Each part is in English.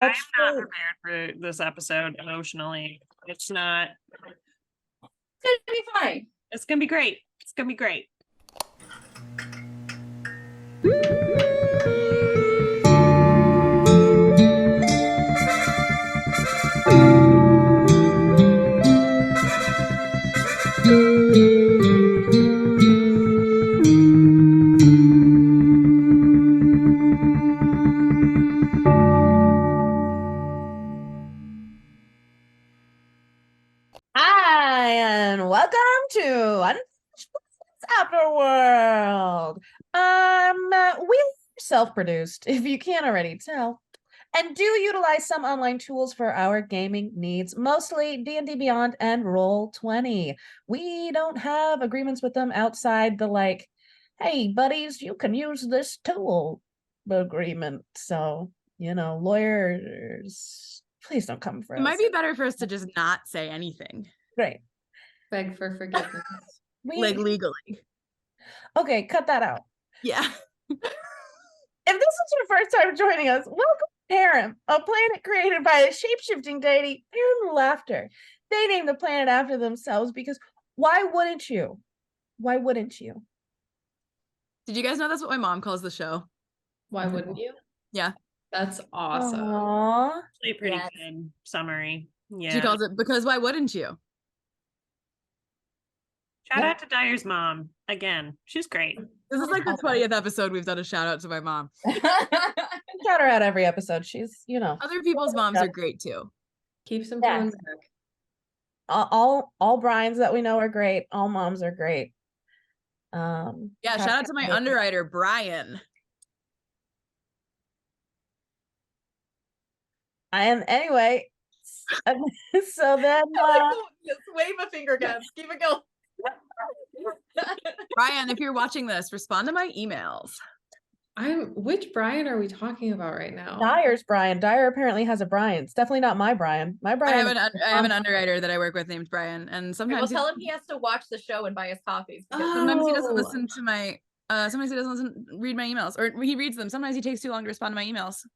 I'm not prepared for this episode emotionally. It's not. It's gonna be fine. It's gonna be great. It's gonna be great. Hi, and welcome to Unfinished Afterworld. We self-produced, if you can't already tell, and do utilize some online tools for our gaming needs, mostly D&D Beyond and Roll20. We don't have agreements with them outside the hey, buddies, you can use this tool agreement. So, lawyers, please don't come for us. It might be better for us to just not say anything. Great. Beg for forgiveness. Legally. Okay, cut that out. Yeah. If this is your first time joining us, welcome to Erin, a planet created by a shape-shifting deity, Erin Laughter. They named the planet after themselves because why wouldn't you? Why wouldn't you? Did you guys know that's what my mom calls the show? Why wouldn't you? Yeah. That's awesome. Aww. Actually, a pretty good summary. Yeah. She calls it because why wouldn't you? Shout out to Dyer's mom again. She's great. This is like the 20th episode we've done a shout out to my mom. Shout her out every episode. She's, Other people's moms are great too. Keeps them coming back. All Brians that we know are great. All moms are great. Yeah, shout out to my underwriter, Brian. And anyway, so then just wave a finger, guys. Keep it going. Brian, if you're watching this, respond to my emails. Which Brian are we talking about right now? Dyer's Brian. Dyer apparently has a Brian. It's definitely not my Brian. My Brian. I have an underwriter that I work with named Brian, and sometimes tell him he has to watch the show and buy us coffees. Sometimes he doesn't listen to my. Sometimes he doesn't read my emails, or he reads them. Sometimes he takes too long to respond to my emails.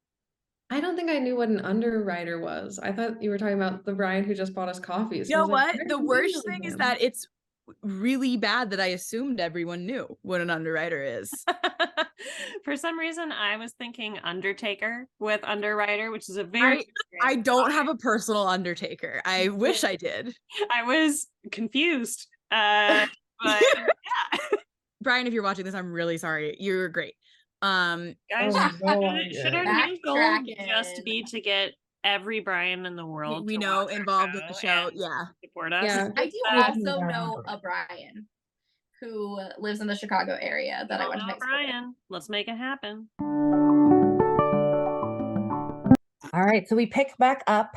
I don't think I knew what an underwriter was. I thought you were talking about the Brian who just bought us coffees. You know what? The worst thing is that it's really bad that I assumed everyone knew what an underwriter is. For some reason, I was thinking Undertaker with underwriter, which is a very. I don't have a personal Undertaker. I wish I did. I was confused. But yeah. Brian, if you're watching this, I'm really sorry. You're great. Guys, should our new goal just be to get every Brian in the world we know involved with the show? Yeah, support us. Yeah. I do also know a Brian who lives in the Chicago area that I went to high school with. Brian, let's make it happen. All right, so we pick back up.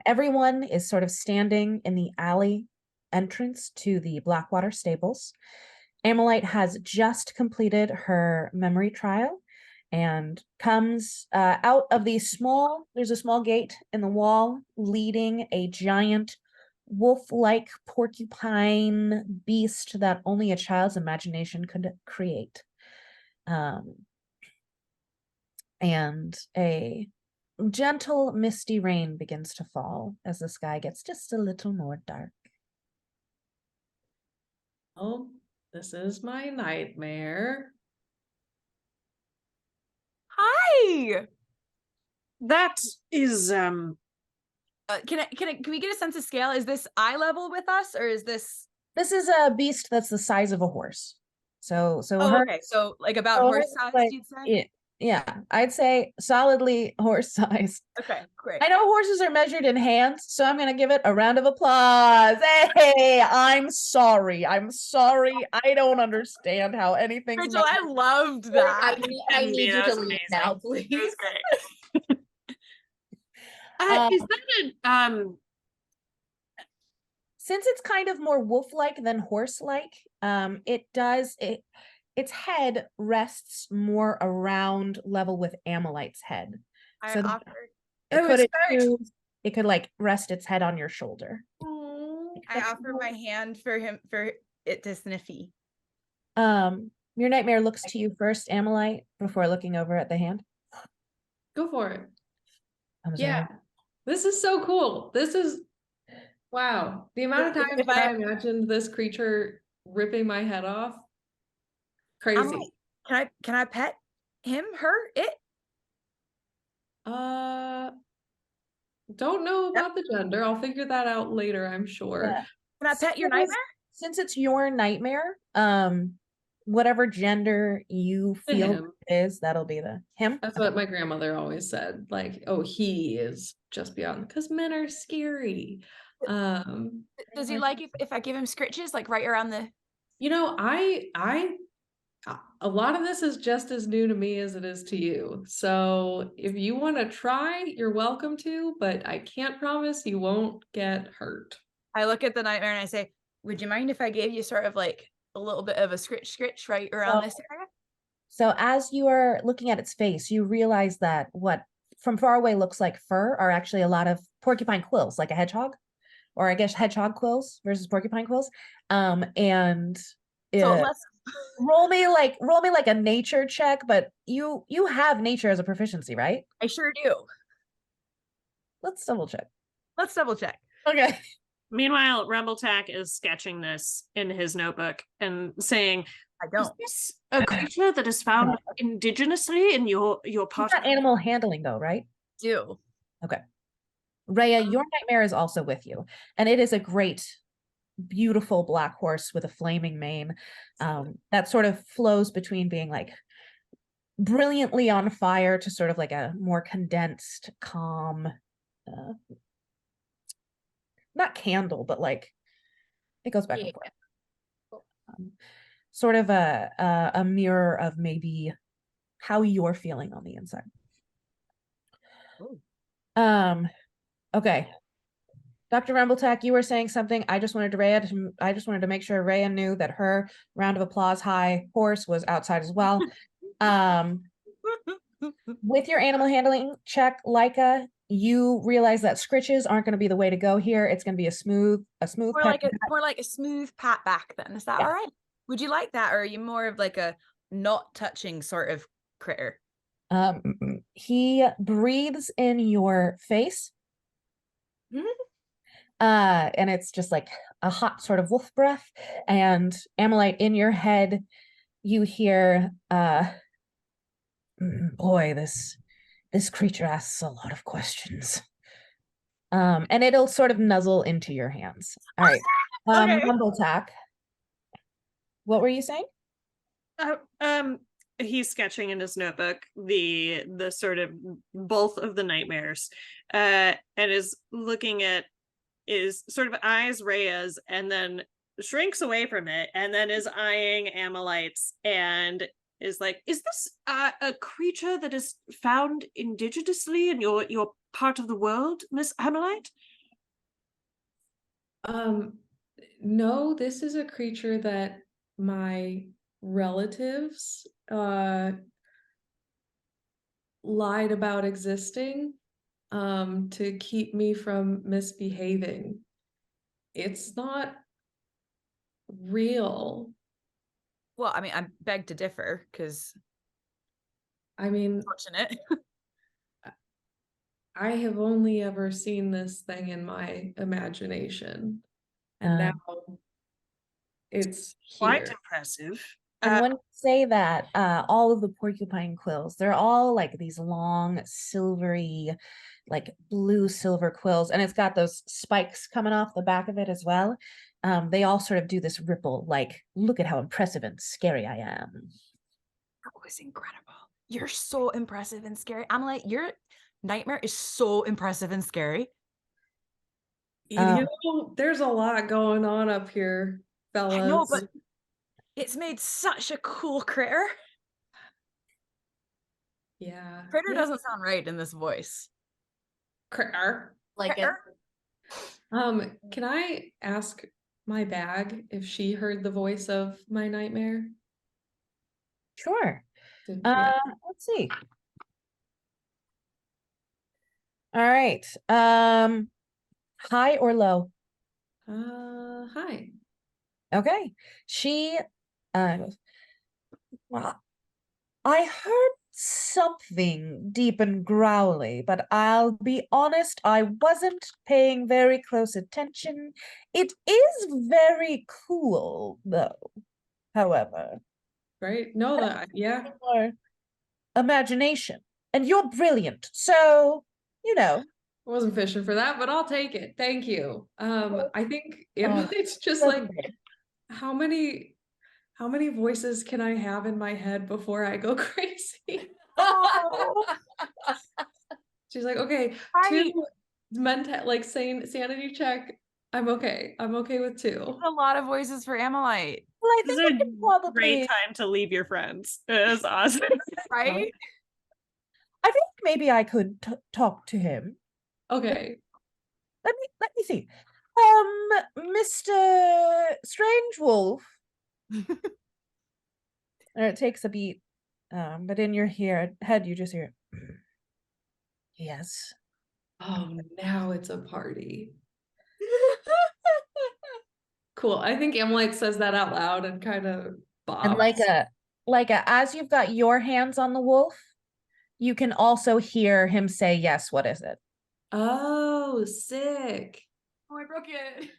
Everyone is sort of standing in the alley entrance to the Blackwater stables. Amelite has just completed her memory trial and comes out of there's a small gate in the wall leading a giant wolf-like porcupine beast that only a child's imagination could create. And a gentle misty rain begins to fall as the sky gets just a little more dark. Oh, this is my nightmare. Hi. That is Can we get a sense of scale? Is this eye level with us, or is this? This is a beast that's the size of a horse. So okay. So like about horse size, you'd say? Yeah, I'd say solidly horse size. Okay, great. I know horses are measured in hands, so I'm gonna give it a round of applause. Hey, I'm sorry. I don't understand how anything. Rachel, I loved that. I need you to leave now, please. It was great. Is that since it's kind of more wolf-like than horse-like, its head rests more around level with Amelite's head. So it could like rest its head on your shoulder. I offer my hand for it to sniffy. Your nightmare looks to you first, Amelite, before looking over at the hand. Go for it. comes Yeah. around. This is so cool. This is wow. The amount of times If that I I- imagined this creature ripping my head off. Crazy. Can I pet him, her, it? Don't know about the gender. I'll figure that out later, I'm sure. Yeah. Can I pet your Since- nightmare? Since it's your nightmare, whatever gender you To feel him. it is, that'll be the him. That's Okay. what my grandmother always said. Like, oh, he is just beyond because men are scary. Does he like if I give him scritches like right around the You know, a lot of this is just as new to me as it is to you. So if you want to try, you're welcome to, but I can't promise you won't get hurt. I look at the nightmare and I say, would you mind if I gave you sort of like a little bit of a scritch right around this area? So as you are looking at its face, you realize that what from far away looks like fur are actually a lot of porcupine quills, like a hedgehog, or I guess hedgehog quills versus porcupine quills. And So uh, let's roll me like a nature check, but you have nature as a proficiency, right? I sure do. Let's double check. Let's double check. Okay. Meanwhile, Rumbletack is sketching this in his notebook and saying, I "Is don't. this a creature that is found indigenously in your You've part got of animal handling though, right? Do. Okay. Rhea, your nightmare is also with you, and it is a great, beautiful black horse with a flaming mane that sort of flows between being like brilliantly on fire to sort of like a more condensed, calm, not candle, but like it goes back and forth. Sort of a mirror of maybe how you're feeling on the inside. Okay. Dr. Rumbletack, you were saying something. I just wanted to make sure Rhea knew that her round of applause high horse was outside as well. With your animal handling check, Leica, you realize that scritches aren't going to be the way to go here. It's going to be a smooth More pet. like a smooth pat back then. Is that Yeah. all right? Would you like that, or are you more of like a not touching sort of critter? He breathes in your face. And it's just like a hot sort of wolf breath. And Amalite, in your head, you hear, boy, this creature asks a lot of questions. And it'll sort of nuzzle into your hands. All right. Okay. Rumbletack. What were you saying? He's sketching in his notebook the sort of both of the nightmares, and is looking at is sort of eyes Rhea's and then shrinks away from it and then is eyeing Amalite's and is like, is this a creature that is found indigenously in your part of the world, Miss Amalite? No, this is a creature that my relatives lied about existing to keep me from misbehaving. It's not real. Well, I mean, I beg to differ because I mean, fortunate. I have only ever seen this thing in my imagination, and now it's Quite here. impressive. And when you say that, all of the porcupine quills, they're all like these long, silvery, like blue silver quills, and it's got those spikes coming off the back of it as well. They all sort of do this ripple, like, look at how impressive and scary I am. That was incredible. You're so impressive and scary. I'm like, your nightmare is so impressive and scary. You know, there's a lot going on up here, fellas. I know, but it's made such a cool critter. Yeah. Critter doesn't sound right in this voice. Critter. Like it. Critter. Can I ask my bag if she heard the voice of my nightmare? Sure. Yeah. Let's see. All right. High or low? Hi. Okay. She goes, well, I heard something deep and growly, but I'll be honest, I wasn't paying very close attention. It is very cool, though, however. Right? No, that yeah. Your imagination. And you're brilliant. So, I wasn't fishing for that, but I'll take it. Thank you. I think it's just like how many voices can I have in my head before I go crazy? She's like, okay, Right. 2 like saying sanity check. I'm okay. I'm okay with 2. A lot of voices for Amalite, well, I This think is I a could probably great time to leave your friends. It is awesome. right? I think maybe I could talk to him. Okay. Let me see. Mr. Strange Wolf. Or it takes a beat. But in your head you just hear yes. Oh, now it's a party. Cool. I think Amalite says that out loud and kind of And bobs. as you've got your hands on the wolf, you can also hear him say, yes, what is it? Oh, sick. Oh, I broke it.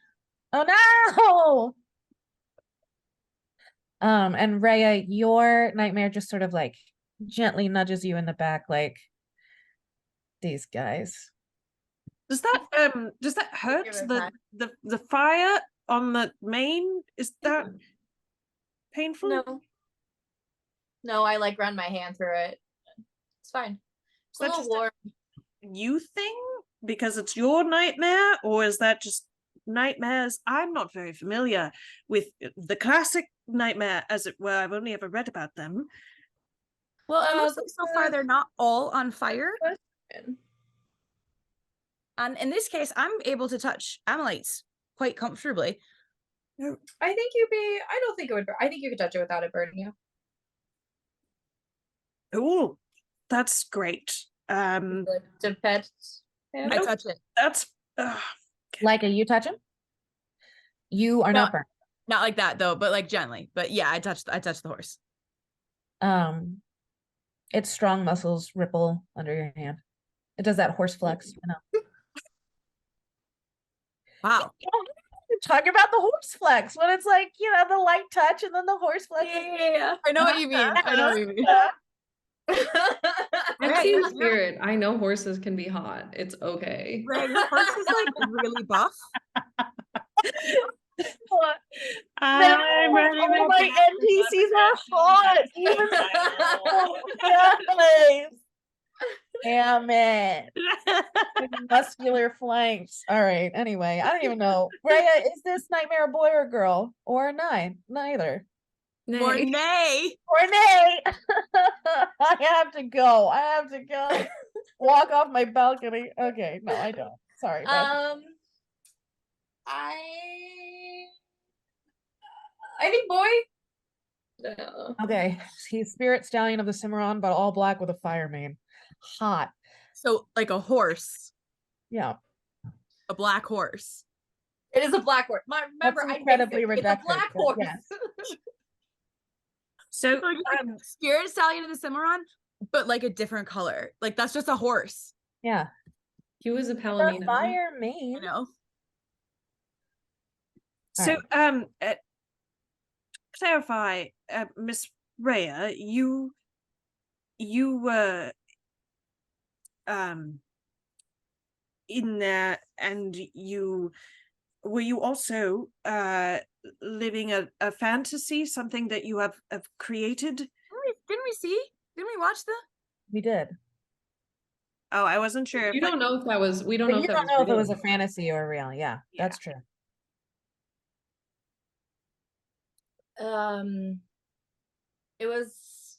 Oh no! And Rhea, your nightmare just sort of like gently nudges you in the back, like these guys. Does that hurt? Give it time. The fire on the main, is that painful? No, I like run my hand through it. It's fine. It's a Is that little just a warm. you thing because it's your nightmare, or is that just nightmares? I'm not very familiar with the classic nightmare, as it were. I've only ever read about them. Well, it looks like so far they're not all on fire. And in this case, I'm able to touch Amalites quite comfortably. I think I don't think it would. I think you could touch it without it burning you. Oh, that's great. To pet him. I touch it. That's Like, you touch him? You are No. not burned. Not like that though, but like gently. But yeah, I touched the horse. Its strong muscles ripple under your hand. It does that horse flex, Wow. Talking about the horse flex when it's like, the light touch and then the horse flex. Yeah. I know what you mean. I know what you mean. I'm Right, team yeah. spirit. I know horses can be hot. It's okay. Right, your horse is like really buff. I'm ready all to my NPCs are hot. Even guys. Damn it. Muscular flanks. All right. Anyway, I don't even know. Rhea, is this nightmare a boy or a girl? Or a nine? Neither. Or Nay. nay. Or nay. I have to go. Walk off my balcony. Okay. No, I don't. Sorry. Beth. I think boy. No. Okay. He's spirit stallion of the Cimarron, but all black with a fire mane. Hot. So like a horse, Yeah. a black horse. It is a black horse. Remember, That's incredibly it's a reductive, black but horse. yeah. So Like spirit stallion of the Cimarron, but like a different color. Like that's just a horse, Yeah. He was a The Palomino. fire mane. you know? So, clarify, Miss Rhea, you were in there, and were you also living a fantasy, something that you have created? Didn't we see? Didn't we watch the? We did. Oh, I wasn't sure if You don't know if that was. We don't But know you if that don't know if it was a real. fantasy or real. Yeah, Yeah. that's true. It was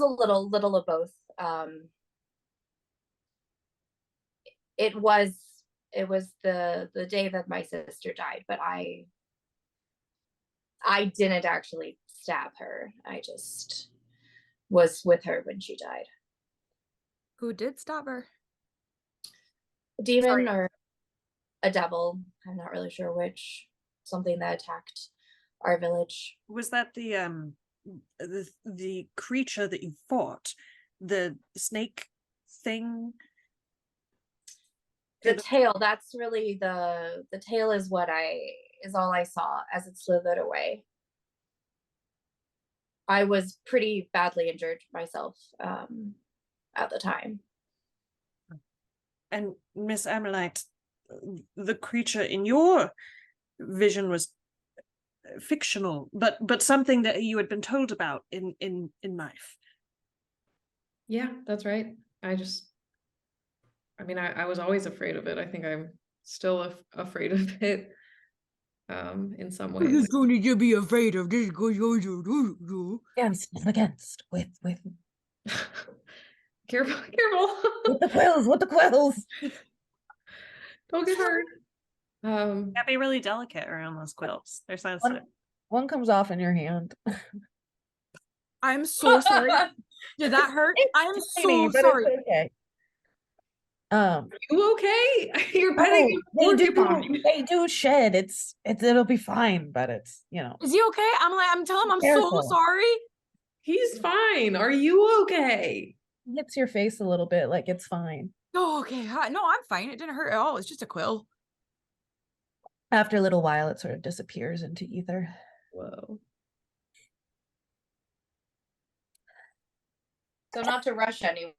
a little of both. It was the day that my sister died, but I didn't actually stab her. I just was with her when she died. Who did stop her? A demon Sorry. or a devil, I'm not really sure which. Something that attacked our village. Was that the the creature that you fought, the snake thing. The tail, that's really the tail is all I saw as it slithered away. I was pretty badly injured myself at the time. And Miss Amelite, the creature in your vision was fictional, but something that you had been told about in life. Yeah, that's right. I mean, I was always afraid of it. I think I'm still afraid of it. In some ways. going to be afraid of this? Against, with Careful. with the quills. Don't get hurt. Can't be really delicate around those quills. They're sensitive. One comes off in your hand. I'm so sorry. Did that hurt? I'm Tiny, so but sorry. it's okay. You okay? You're Oh, petting a porcupine. they do shed. It'll be fine, but it's, you know. Is he okay? I'm telling him I'm Careful. so sorry. He's fine. Are you okay? Hits your face a little bit, like it's fine. Oh, okay. No, I'm fine. It didn't hurt at all. It's just a quill. After a little while, it sort of disappears into ether. Whoa. So not to rush anyone.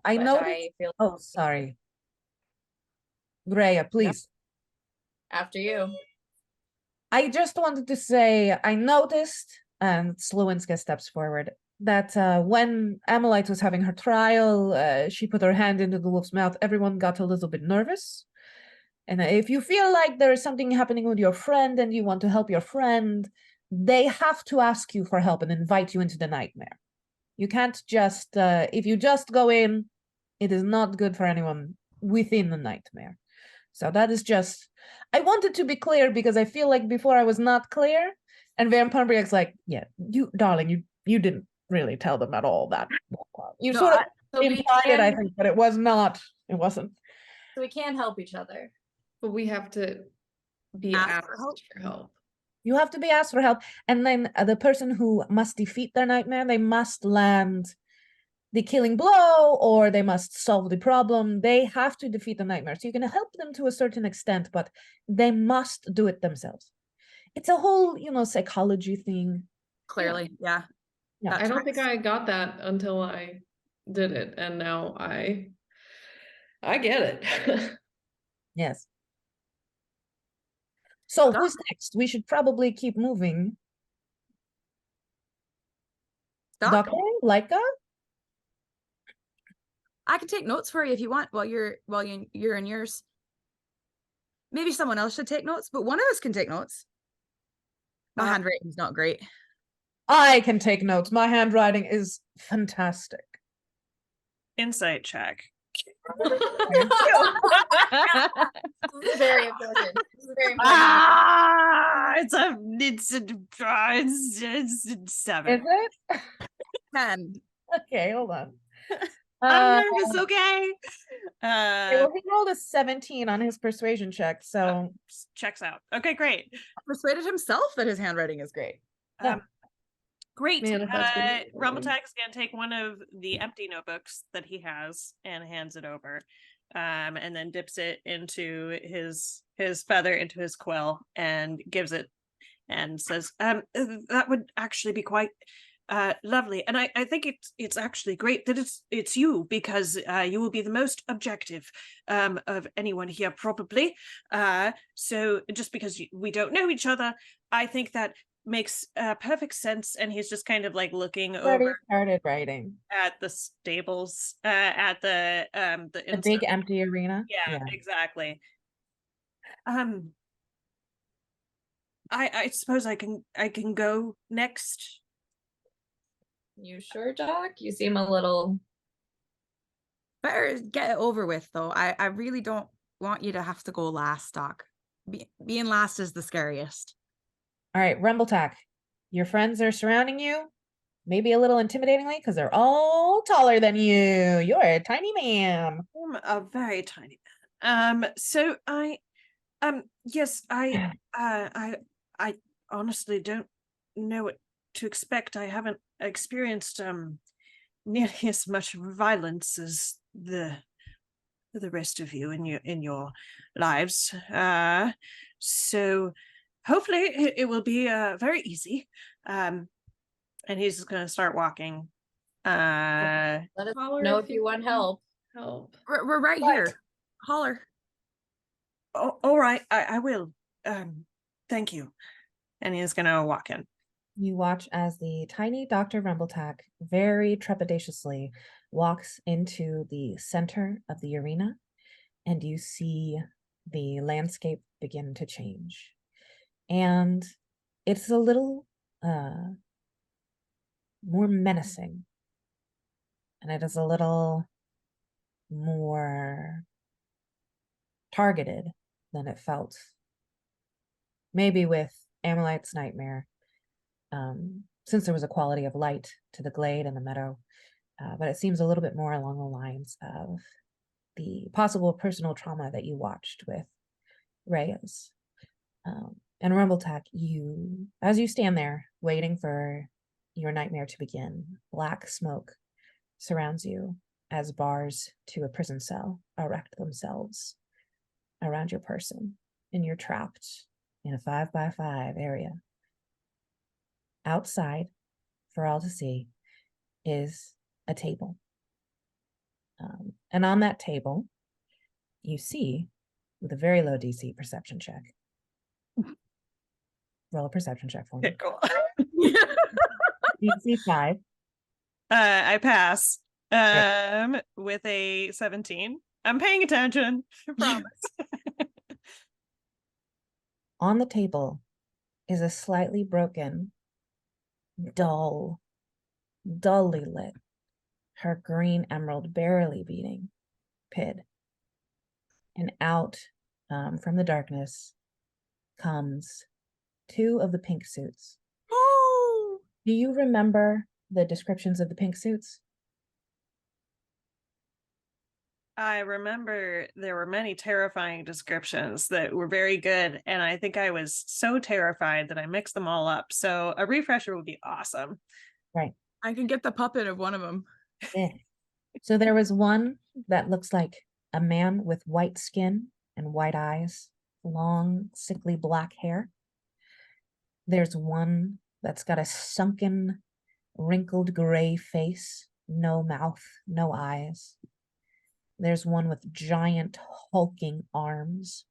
I but know. I feel Oh, sorry. Rhea, please. after you. I just wanted to say I noticed, and Slowinska steps forward, that when Amelite was having her trial, she put her hand into the wolf's mouth. Everyone got a little bit nervous. And if you feel like there is something happening with your friend and you want to help your friend, they have to ask you for help and invite you into the nightmare. You can't just, if you just go in, it is not good for anyone within the nightmare. So that is just, I wanted to be clear because I feel like before I was not clear. And Van Pombriak's like, yeah, darling, you didn't really tell them at all that. You No, sort of So we implied it, I can, think, but it wasn't. so we can help each other. But we have to be Ask asked for help? for help. You have to be asked for help. And then the person who must defeat their nightmare, they must land the killing blow or they must solve the problem. They have to defeat the nightmare. So you can help them to a certain extent, but they must do it themselves. It's a whole, psychology thing. Clearly, yeah. Yeah. That I don't think tracks. I got that until I did it. And now I get it. Yes. So Doc? who's next? We should probably keep moving. Doc? Doctor, Leica? I can take notes for you if you want while you're in yours. Maybe someone else should take notes, but one of us can take notes. My handwriting's not great. I can take notes. My handwriting is fantastic. Insight check. This is very important. This is very important. It's 7. Is it? 10. Okay, hold on. I'm nervous, okay? Well, he rolled a 17 on his persuasion check, so Checks out. Okay, great. Persuaded himself that his handwriting is great. Great. Man, if that's good. Rumbletack is gonna take one of the empty notebooks that he has and hands it over, and then dips it into his feather into his quill and gives it and says, that would actually be quite lovely. And I think it's actually great that it's you, because you will be the most objective of anyone here probably. So just because we don't know each other, I think that makes perfect sense. And he's just kind of like looking over started writing at the stables, at the big empty arena. Yeah, exactly. I suppose I can go next. You sure, Doc? You seem a little. Better get it over with, though. I really don't want you to have to go last, Doc. Being last is the scariest. All right, Rumbletack, your friends are surrounding you, maybe a little intimidatingly because they're all taller than you. You're a tiny man. I'm a very tiny man. So yes, I honestly don't know what to expect. I haven't experienced nearly as much violence as the rest of you in your lives. So hopefully it will be very easy. And he's just gonna start walking. Let us Holler know if if you want help. Help. We're right Right. here. Holler. Oh, all right, I will. Thank you. And he's gonna walk in. You watch as the tiny Dr. Rumbletack very trepidatiously walks into the center of the arena, and you see the landscape begin to change. And it's a little more menacing, and it is a little more targeted than it felt maybe with Amalite's Nightmare, since there was a quality of light to the glade and the meadow, but it seems a little bit more along the lines of the possible personal trauma that you watched with Reyes. And Rumbletack, as you stand there waiting for your nightmare to begin, black smoke surrounds you as bars to a prison cell erect themselves around your person, and you're trapped in a 5x5 area. Outside, for all to see, is a table. And on that table, you see, with a very low DC perception check, roll a perception check for me. Okay, cool. DC 5. I pass. With a 17. I'm paying attention. I promise. On the table is a slightly broken, dully lit, her green emerald barely beating Pid. And out from the darkness comes 2 of the pink suits. Oh, Do you remember the descriptions of the pink suits? I remember there were many terrifying descriptions that were very good, and I think I was so terrified that I mixed them all up. So a refresher would be awesome. Right. I can get the puppet of one of them. Yeah. So there was one that looks like a man with white skin and white eyes, long, sickly black hair. There's one that's got a sunken, wrinkled gray face, no mouth, no eyes. There's one with giant, hulking arms,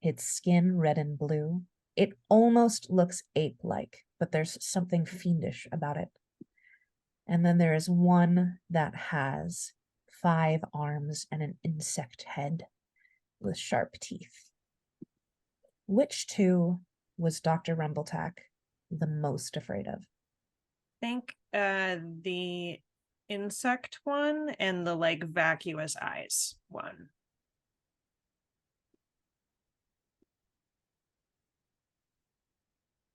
its skin red and blue. It almost looks ape-like, but there's something fiendish about it. And then there is one that has 5 arms and an insect head with sharp teeth. Which 2 was Dr. Rumbletack the most afraid of? I think the insect one and the like vacuous eyes one.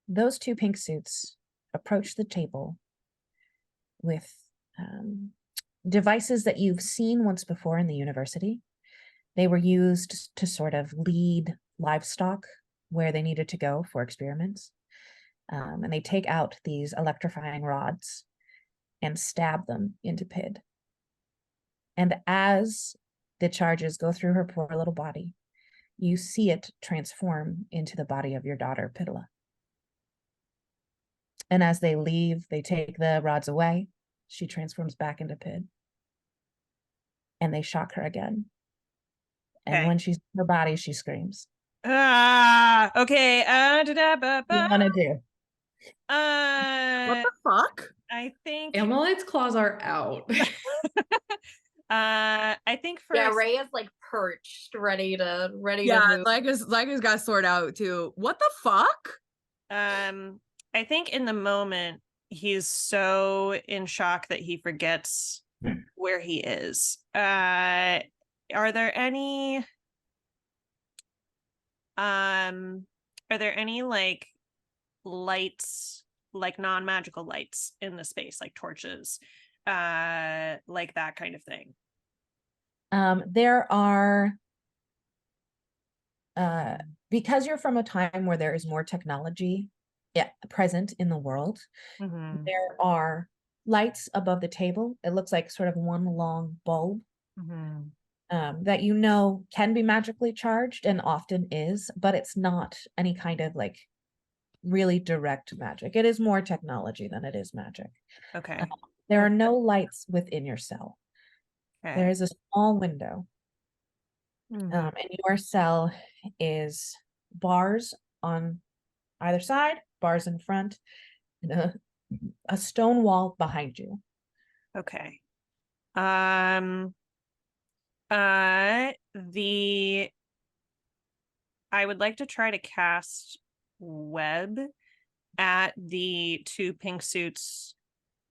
Those 2 pink suits approach the table with devices that you've seen once before in the university. They were used to sort of lead livestock where they needed to go for experiments. And they take out these electrifying rods and stab them into Pid. And as the charges go through her poor little body, you see it transform into the body of your daughter, Pidla. And as they leave, they take the rods away. She transforms back into Pid. And they shock her again. And Okay. when she's in her body, she screams. Okay. What do you want to do? What the fuck? I think Amalite's claws are out. I think for Yeah, Ray is like perched, ready to Yeah, move. Lyca's got sword out too. What the fuck? I think in the moment he's so in shock that he forgets where he is. Are there any like lights, like non-magical lights in the space, like torches, like that kind of thing? There are, because you're from a time where there is more technology present in the world. Mhm. There are lights above the table. It looks like sort of one long bulb Mhm. that you know can be magically charged and often is, but it's not any kind of like really direct magic. It is more technology than it is magic. Okay. There are no lights within your cell. There Okay. is a small window. Mhm. And your cell is bars on either side, bars in front, and a stone wall behind you. Okay. Um the I would like to try to cast web at the two pink suits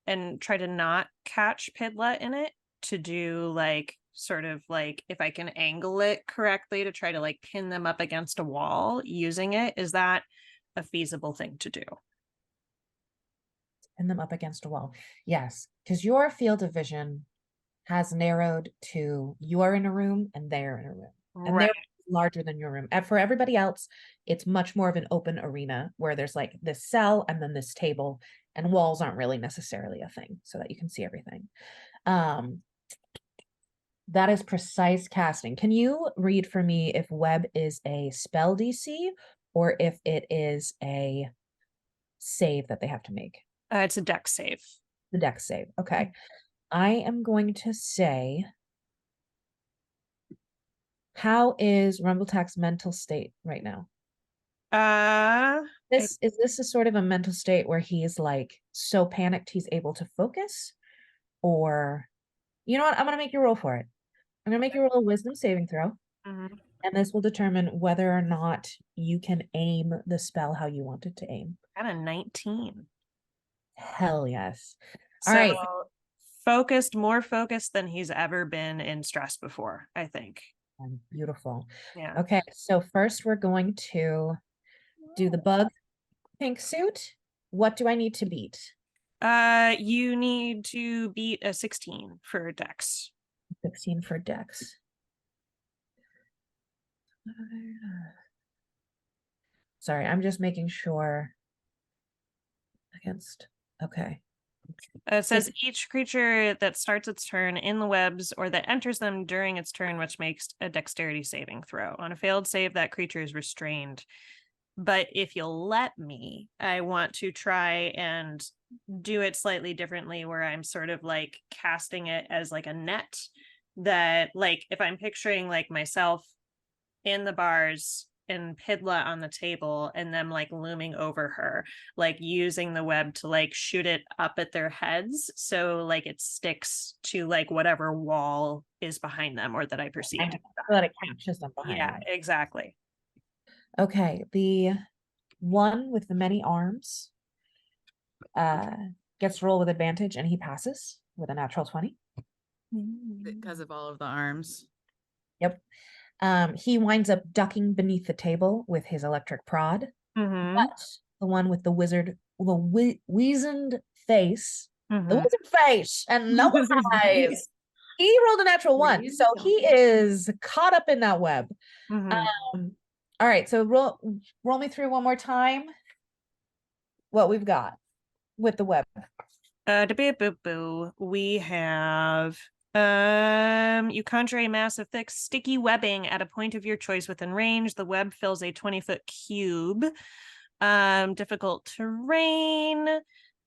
and try to not catch Pidla in it, to do like sort of like if I can angle it correctly to try to like pin them up against a wall using it. Is that a feasible thing to do? Pin them up against a wall. Yes, because your field of vision has narrowed to you are in a room and they're in a room. And Right. they're larger than your room. And for everybody else, it's much more of an open arena where there's like this cell and then this table, and walls aren't really necessarily a thing so that you can see everything. That is precise casting. Can you read for me if web is a spell DC or if it is a save that they have to make? It's a deck save. The deck save. Okay. I am going to say, how is Rumbletack's mental state right now? Is this a sort of a mental state where he is like so panicked he's able to focus? Or you know what? I'm gonna make you roll for it. I'm gonna make you roll a wisdom saving throw, Mhm. and this will determine whether or not you can aim the spell how you want it to aim. Got a 19. Hell yes. All So right. more focused than he's ever been in stress before, I think. Beautiful. Yeah. Okay, so first we're going to do the bug pink suit. What do I need to beat? You need to beat a 16 for dex. 16 for dex. Sorry, I'm just making sure against. Okay. It says each creature that starts its turn in the webs or that enters them during its turn, which makes a dexterity saving throw. On a failed save, that creature is restrained. But if you'll let me, I want to try and do it slightly differently, where I'm sort of like casting it as like a net, that like if I'm picturing like myself in the bars and Pidla on the table and them like looming over her, like using the web to like shoot it up at their heads so like it sticks to like whatever wall is behind them or that I perceive to be So that it catches them behind. behind Yeah, them. exactly. Okay, the one with the many arms gets to roll with advantage and he passes with a natural 20. Because of all of the arms. Yep. He winds up ducking beneath the table with his electric prod. Mm-hmm. But the one with the weazened face, Mm-hmm. the wizard face and no eyes. He rolled a natural 1, so he is caught up in that web. Mm-hmm. All right, so roll me through one more time what we've got with the web. We have you conjure a mass of thick, sticky webbing at a point of your choice within range. The web fills a 20-foot cube. Difficult terrain.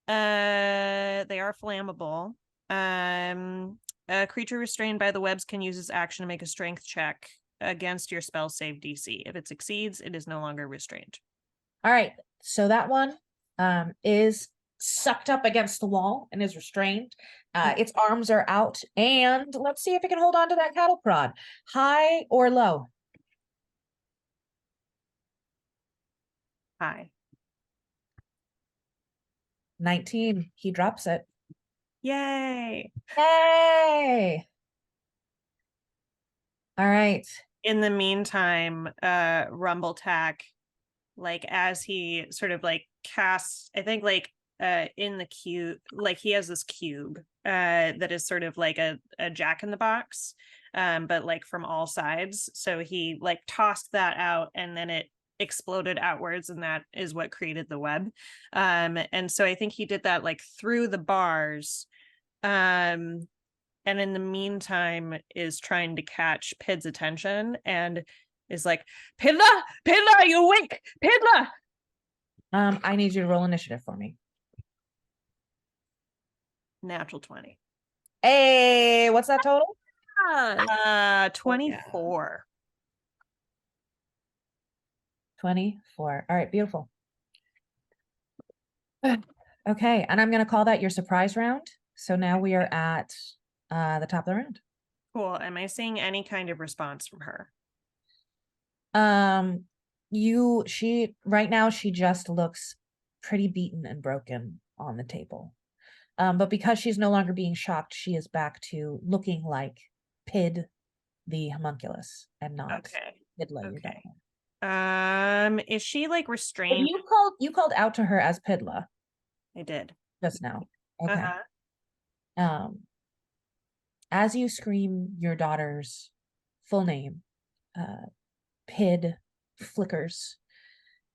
They are flammable. A creature restrained by the webs can use its action to make a strength check against your spell save DC. If it succeeds, it is no longer restrained. All right, so that one is sucked up against the wall and is restrained. Its arms are out, and let's see if it can hold on to that cattle prod. High or low? Hi. 19. He drops it. Yay. Yay! All right. In the meantime, Rumbletack, like as he sort of like casts, I think like in the cube, like he has this cube that is sort of like a jack in the box, but like from all sides. So he like tossed that out and then it exploded outwards, and that is what created the web. And so I think he did that like through the bars, and in the meantime is trying to catch Pid's attention and is like, Pidla, are you awake? Pidla. I need you to roll initiative for me. Natural 20. Hey, what's that total? 24. 24. All right, beautiful. Okay, and I'm going to call that your surprise round. So now we are at the top of the round. Cool. Am I seeing any kind of response from her? She right now she just looks pretty beaten and broken on the table. But because she's no longer being shocked, she is back to looking like Pid the homunculus and not Pidla, your Okay. daughter. Is she like But restrained? you called out to her as Pidla I did. just now. Okay. Uh-huh. As you scream your daughter's full name, Pid flickers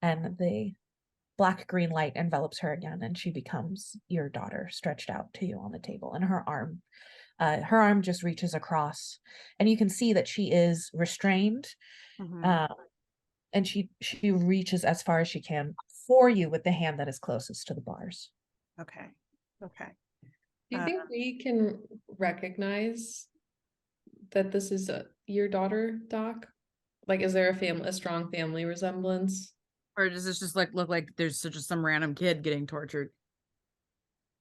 and the black green light envelops her again, and she becomes your daughter stretched out to you on the table, and her arm just reaches across, and you can see that she is restrained. And she reaches as far as she can for you with the hand that is closest to the bars. Okay. Do you think we can recognize that this is your daughter, Doc? Like, is there a strong family resemblance? Or does this just like look like there's just some random kid getting tortured?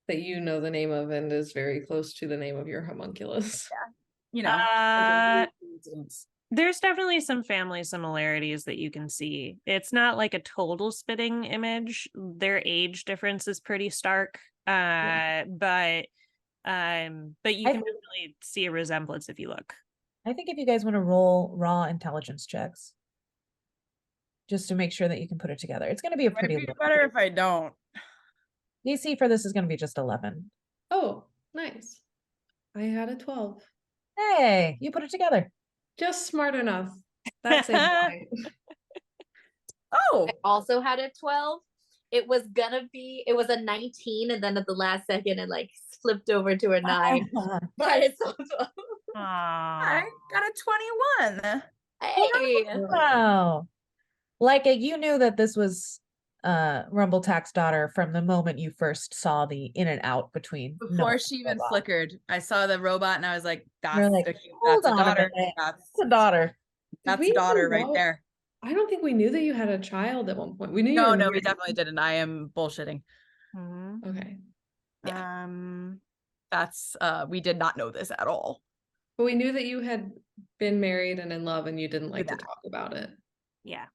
That you know the name of and is very close to the name of your homunculus. You know. There's definitely some family similarities that you can see. It's not like a total spitting image. Their age difference is pretty stark. But you can definitely see a resemblance if you look. I think if you guys want to roll raw intelligence checks, just to make sure that you can put it together. It's going to be a pretty It'd be better if I don't. DC for this is going to be just 11. Oh, nice. I had a 12. Hey, you put it together. Just smart enough. That's it. Oh, I also had a 12. It was a 19, and then at the last second it like flipped over to a 9. But it's also I got a 21. Hey. Wow. Like you knew that this was Rumbletack's daughter from the moment you first saw the in and out between. Before she even flickered, I saw the robot and I was like, that's like, a hold on a daughter. minute. That's a daughter. That's a daughter right know? there. I don't think we knew that you had a child at one point. We knew you No, were we married. definitely didn't. I am bullshitting. Okay. Yeah. That's we did not know this at all. But we knew that you had been married and in love and you didn't like to talk about it. Yeah.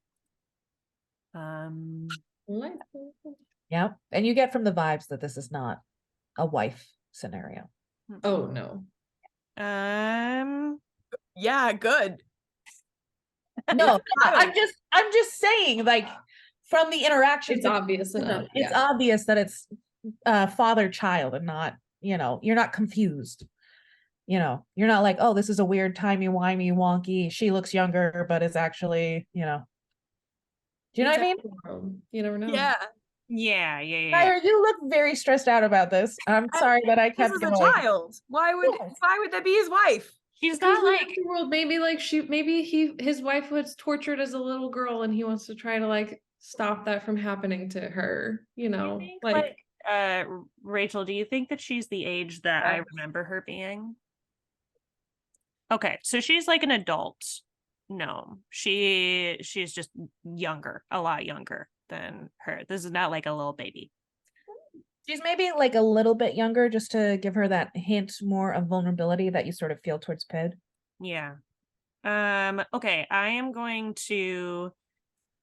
Yep. And you get from the vibes that this is not a wife scenario. Oh no. Yeah, good. No, I'm just saying, like, from the interaction, It's obvious enough. It's obvious that it's father child and not, you're not confused. You're not like, oh, this is a weird timey-wimey wonky. She looks younger, but is actually, do you know what I mean? You never know. Yeah. Tyler, you look very stressed out about this. I'm sorry that I kept going. going. This is a child. Why would that be his wife? She's not like the world. Maybe his wife was tortured as a little girl and he wants to try to like stop that from happening to her, like Rachel, do you think that she's the age that I remember her being? Okay, so she's like an adult. No, she's just younger, a lot younger than her. This is not like a little baby. She's maybe like a little bit younger, just to give her that hint more of vulnerability that you sort of feel towards Pid. Yeah. Okay, I am going to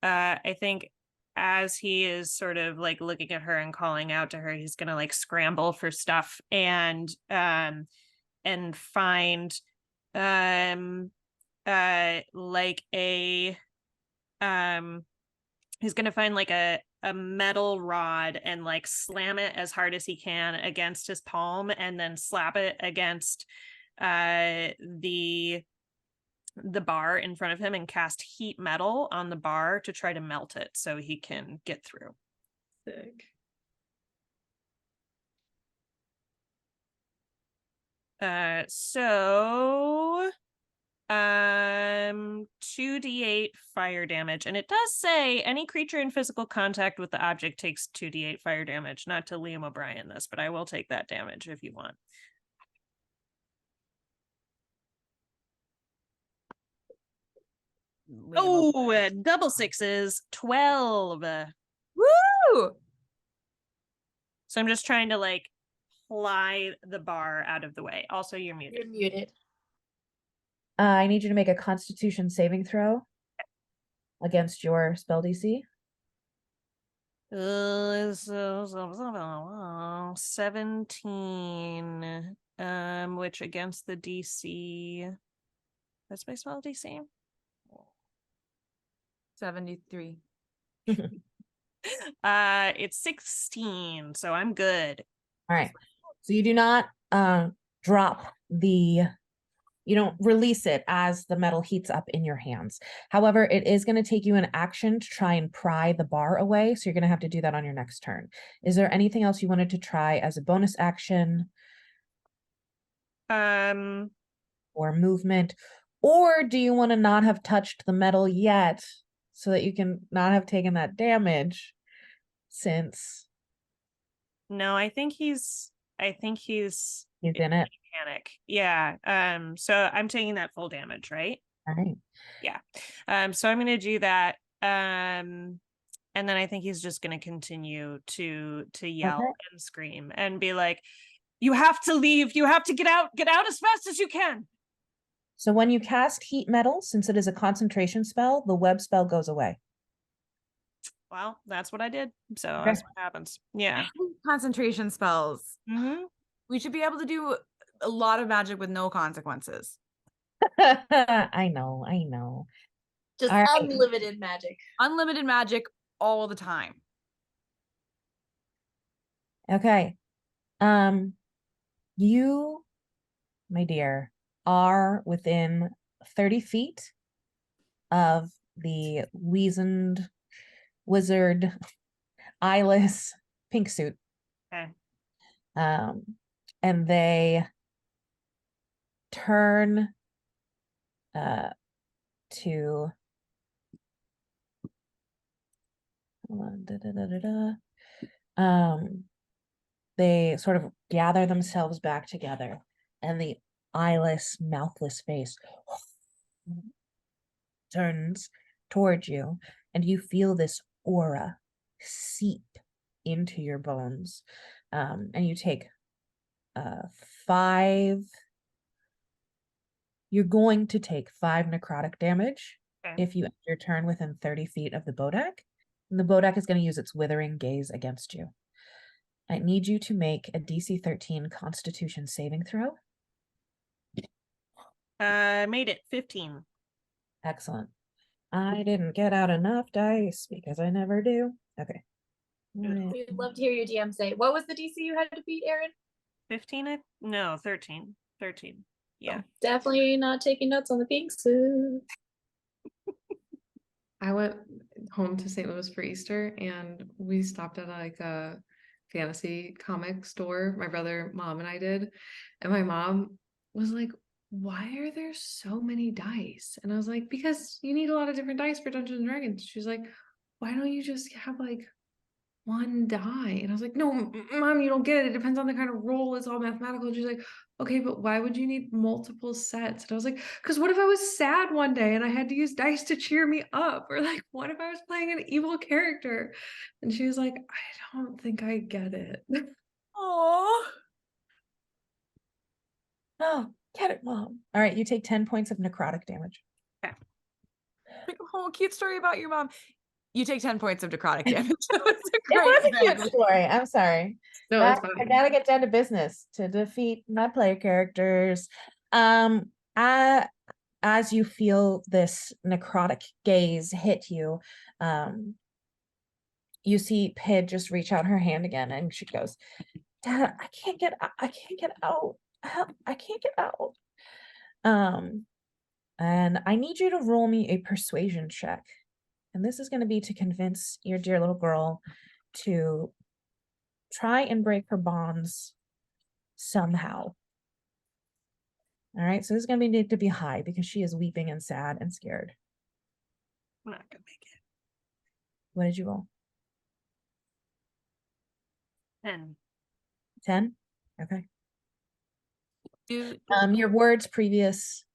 I think as he is sort of like looking at her and calling out to her, he's gonna like scramble for stuff and find like a he's gonna find like a metal rod and like slam it as hard as he can against his palm and then slap it against the the bar in front of him and cast heat metal on the bar to try to melt it so he can get through. Sick. So 2d8 fire damage, and it does say any creature in physical contact with the object takes 2d8 fire damage. Not to Liam O'Brien this, but I will take that damage if you want. Oh, double sixes, 12. Woo! So I'm just trying to like fly the bar out of the way. Also, you're muted. You're muted. I need you to make a Constitution saving throw against your spell DC. 17. Which against the DC. What's my spell DC? 73. It's 16, so I'm good. All right. So you do not drop you don't release it as the metal heats up in your hands. However, it is going to take you an action to try and pry the bar away. So you're going to have to do that on your next turn. Is there anything else you wanted to try as a bonus action? Um, Or movement? Or do you want to not have touched the metal yet so that you can not have taken that damage since no, I think he's he's in it? panic. Yeah. So I'm taking that full damage, right? All right. Yeah. So I'm gonna do that. And then I think he's just gonna continue to yell Okay. and scream and be like, you have to leave, you have to get out as fast as you can. So when you cast heat metal, since it is a concentration spell, the web spell goes away. Well, that's what I did. So Okay. that's what happens. Yeah. Concentration spells. Mm-hmm. We should be able to do a lot of magic with no consequences. I know. Just All right. unlimited magic. Unlimited magic all the time. Okay. You, my dear, are within 30 feet of the weazened wizard eyeless pink suit. Okay. And they turn to they sort of gather themselves back together, and the eyeless, mouthless face turns towards you, and you feel this aura seep into your bones. And you take 5. You're going to take 5 necrotic damage Okay. if you end your turn within 30 feet of the Bodak. And the Bodak is going to use its withering gaze against you. I need you to make a DC 13 Constitution saving throw. Made it 15. Excellent. I didn't get out enough dice because I never do. Okay. We'd love to hear your DM say. What was the DC you had to beat, Erin? 15? No, 13. 13. Yeah. Definitely not taking notes on the pink suit. I went home to St. Louis for Easter and we stopped at like a fantasy comic store. My brother, mom, and I did. And my mom was like, why are there so many dice? And I was like, because you need a lot of different dice for Dungeons and Dragons. She's like, why don't you just have like 1 die? And I was like, no, mom, you don't get it. It depends on the kind of roll. It's all mathematical. And she's like, okay, but why would you need multiple sets? And I was like, because what if I was sad one day and I had to use dice to cheer me up? Or like, what if I was playing an evil character? And she was like, I don't think I get it. Oh, Oh, get it, Mom. All right, you take 10 points of necrotic damage. like a whole cute story about your mom. You take 10 points of necrotic damage. It was a It great was a cute thing. story. I'm sorry. No, I it's fine. gotta get down to business to defeat my player characters. As you feel this necrotic gaze hit you, you see Pid just reach out her hand again, and she goes, "Dad, I can't get out. I can't get out. And I need you to roll me a persuasion check. And this is going to be to convince your dear little girl to try and break her bonds somehow. All right, so this is going to need to be high because she is weeping and sad and scared. I'm not gonna make it. What did you roll? 10. 10? Okay. Do Your words previous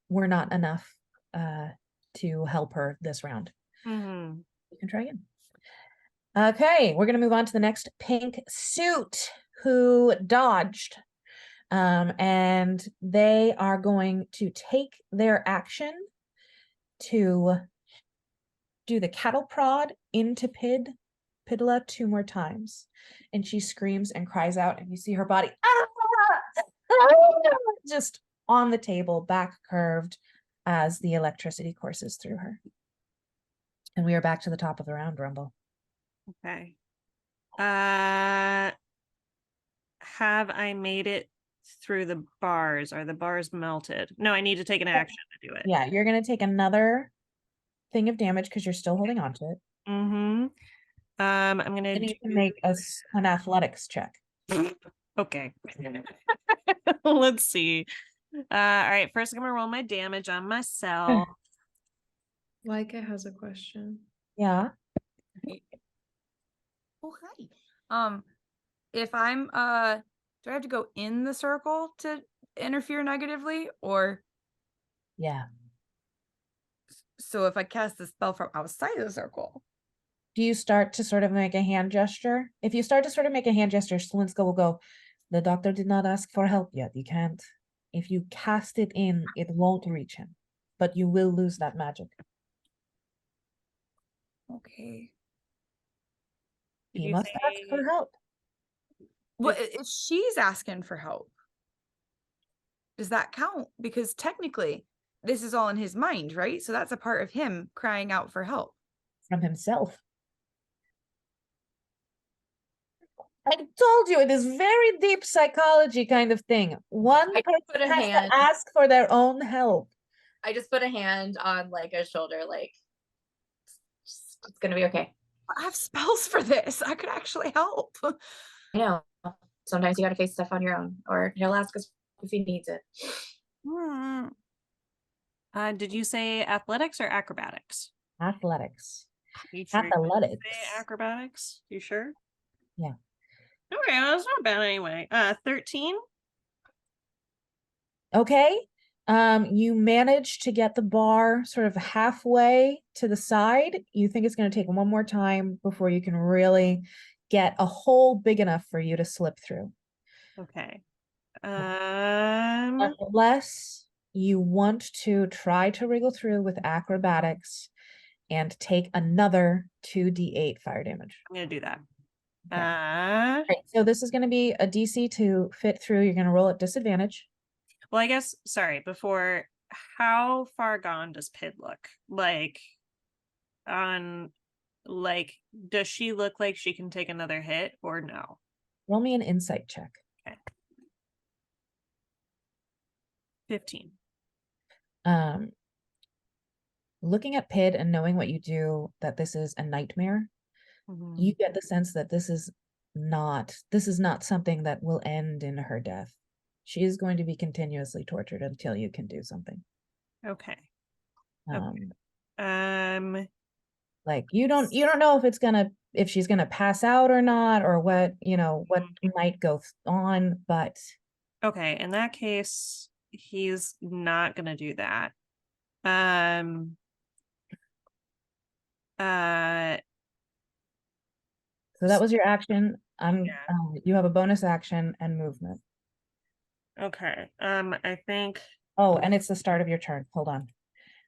were not enough to help her this round. Mm-hmm. You can try again. Okay, we're going to move on to the next pink suit who dodged. And they are going to take their action to do the cattle prod into Pidla 2 more times. And she screams and cries out, and you see her body just on the table, back curved as the electricity courses through her. And we are back to the top of the round, Rumble. Okay. Have I made it through the bars? Are the bars melted? No, I need to take an action to do it. Yeah, you're going to take another thing of damage because you're still holding on to it. Mm-hmm. I'm gonna And you can make an athletics check. Okay. Let's see. All right, first I'm gonna roll my damage on myself. Leica has a question. Yeah. Oh, hi. If I'm do I have to go in the circle to interfere negatively, or Yeah. so if I cast the spell from outside of the circle? Do you start to sort of make a hand gesture? If you start to sort of make a hand gesture, Slinska will go, the doctor did not ask for help yet. You can't. If you cast it in, it won't reach him. But you will lose that magic. Okay. Did He you must ask for say help. Well, if she's asking for help, does that count? Because technically, this is all in his mind, right? So that's a part of him crying out for help. From himself. I told you, it is very deep psychology kind of thing. One I person put a has hand. to ask for their own help. I just put a hand on like a shoulder, like it's gonna be okay. I have spells for this. I could actually help. I know. Sometimes you gotta face stuff on your own, or he'll ask us if he needs it. Hmm. did you say athletics or acrobatics? Athletics. You sure you didn't Athletics. say acrobatics? You sure? Yeah. Okay, well, that's not bad anyway. 13. Okay. You manage to get the bar sort of halfway to the side. You think it's going to take one more time before you can really get a hole big enough for you to slip through. Okay. Unless you want to try to wriggle through with acrobatics and take another 2d8 fire damage. I'm gonna do that. Okay. Right, so this is going to be a DC to fit through. You're going to roll at disadvantage. Well, I guess, sorry, before, how far gone does Pid look? Like, does she look like she can take another hit or no? Roll me an insight check. Okay. 15. Looking at Pid and knowing what you do, that this is a nightmare, Mhm. you get the sense that this is not something that will end in her death. She is going to be continuously tortured until you can do something. Okay. Like you don't know if she's gonna pass out or not, or what might go on, but Okay, in that case, he's not gonna do that. So that was your action. Yeah. You have a bonus action and movement. Okay. I think. Oh, and it's the start of your turn. Hold on.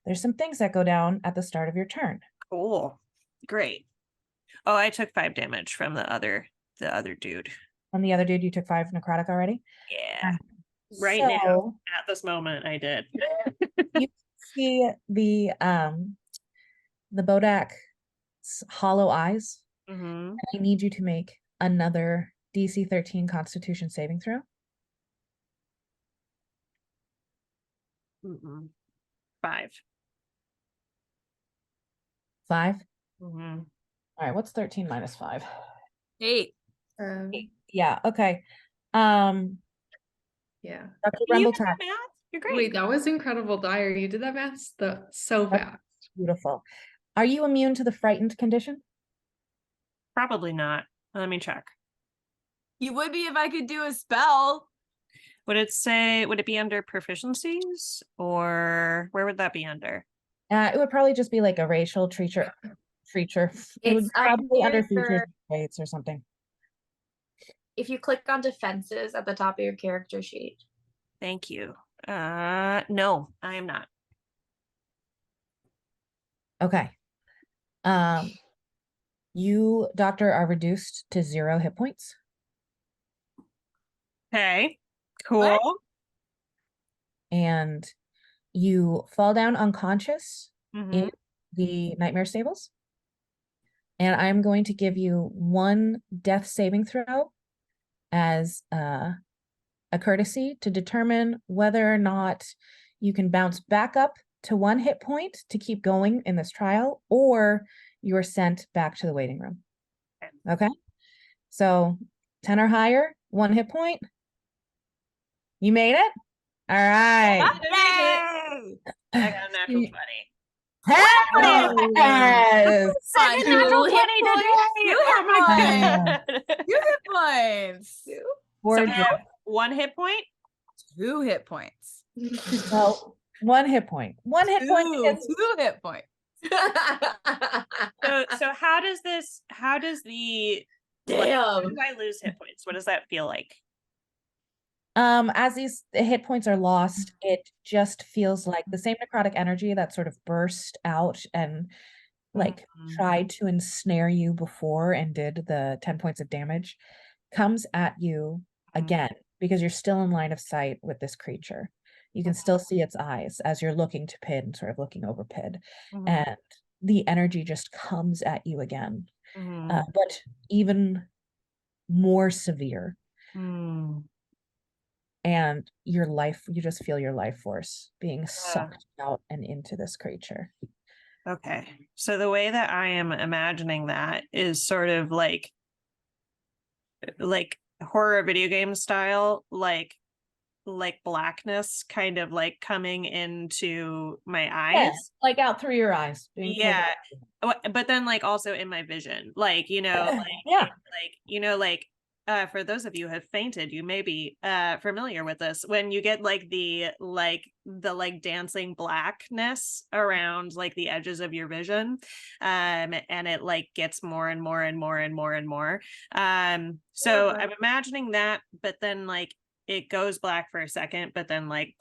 There's some things that go down at the start of your turn. Cool. Great. Oh, I took 5 damage from the other dude. From the other dude, you took 5 necrotic already? Yeah. Right now, at this moment, I did. You see the Bodak's hollow eyes. Mm-hmm. I need you to make another DC 13 Constitution saving throw. Mm-mm. 5. 5. Mhm. All right, what's 13 minus 5? 8. Yeah, okay. Yeah. Dr. You Rumbletack, can do math. You're great. Wait, that was incredible, Dyer. You did that math so That's- fast. beautiful. Are you immune to the frightened condition? Probably not. Let me check. You would be if I could do a spell. Would it be under proficiencies, or where would that be under? It would probably just be like a racial feature. It would It's probably under under features traits or something. if you click on defenses at the top of your character sheet. Thank you. No, I am not. Okay. You, doctor, are reduced to 0 hit points. Okay, cool. What? And you fall down unconscious Mhm. in the nightmare stables. And I'm going to give you 1 death saving throw as a courtesy to determine whether or not you can bounce back up to 1 hit point to keep going in this trial, or you're sent back to the waiting room. Okay? So 10 or higher, 1 hit point. You made it? All right. Yay! I got a natural 20. Yes! Second Two natural hit 20 today. Two Oh my hit god. 2 hit points. So Gorgeous. now 1 hit point. 2 hit points. No, 1 hit point. 1 hit point because 2 hit points. So how does the when Damn. do I lose hit points? What does that feel like? as these hit points are lost, it just feels like the same necrotic energy that sort of burst out and like tried to ensnare you before and did the 10 points of damage comes at you again because you're still in line of sight with this creature. You can still see its eyes as you're looking to Pid and sort of looking over Pid, and the energy just comes at you again, but even more severe. And you just feel your life force being sucked out and into this creature. Okay. So the way that I am imagining that is sort of like horror video game style, like blackness kind of like coming into my eyes. Yeah, like out through your eyes. Yeah. But then like also in my vision, like, for those of you who have fainted, you may be familiar with this when you get like the dancing blackness around like the edges of your vision, and it like gets more and more and more and more and more. So I'm imagining that, but then like it goes black for a second, but then like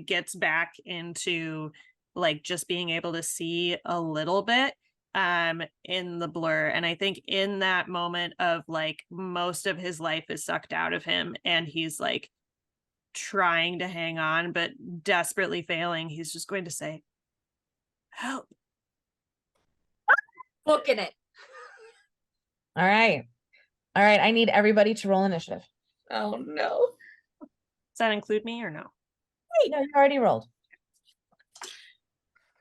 gets back into like just being able to see a little bit in the blur. And I think in that moment of like most of his life is sucked out of him and he's like trying to hang on but desperately failing, he's just going to say, help. Booking it. All right, I need everybody to roll initiative. Oh no. Does that include me or no? No, you already rolled.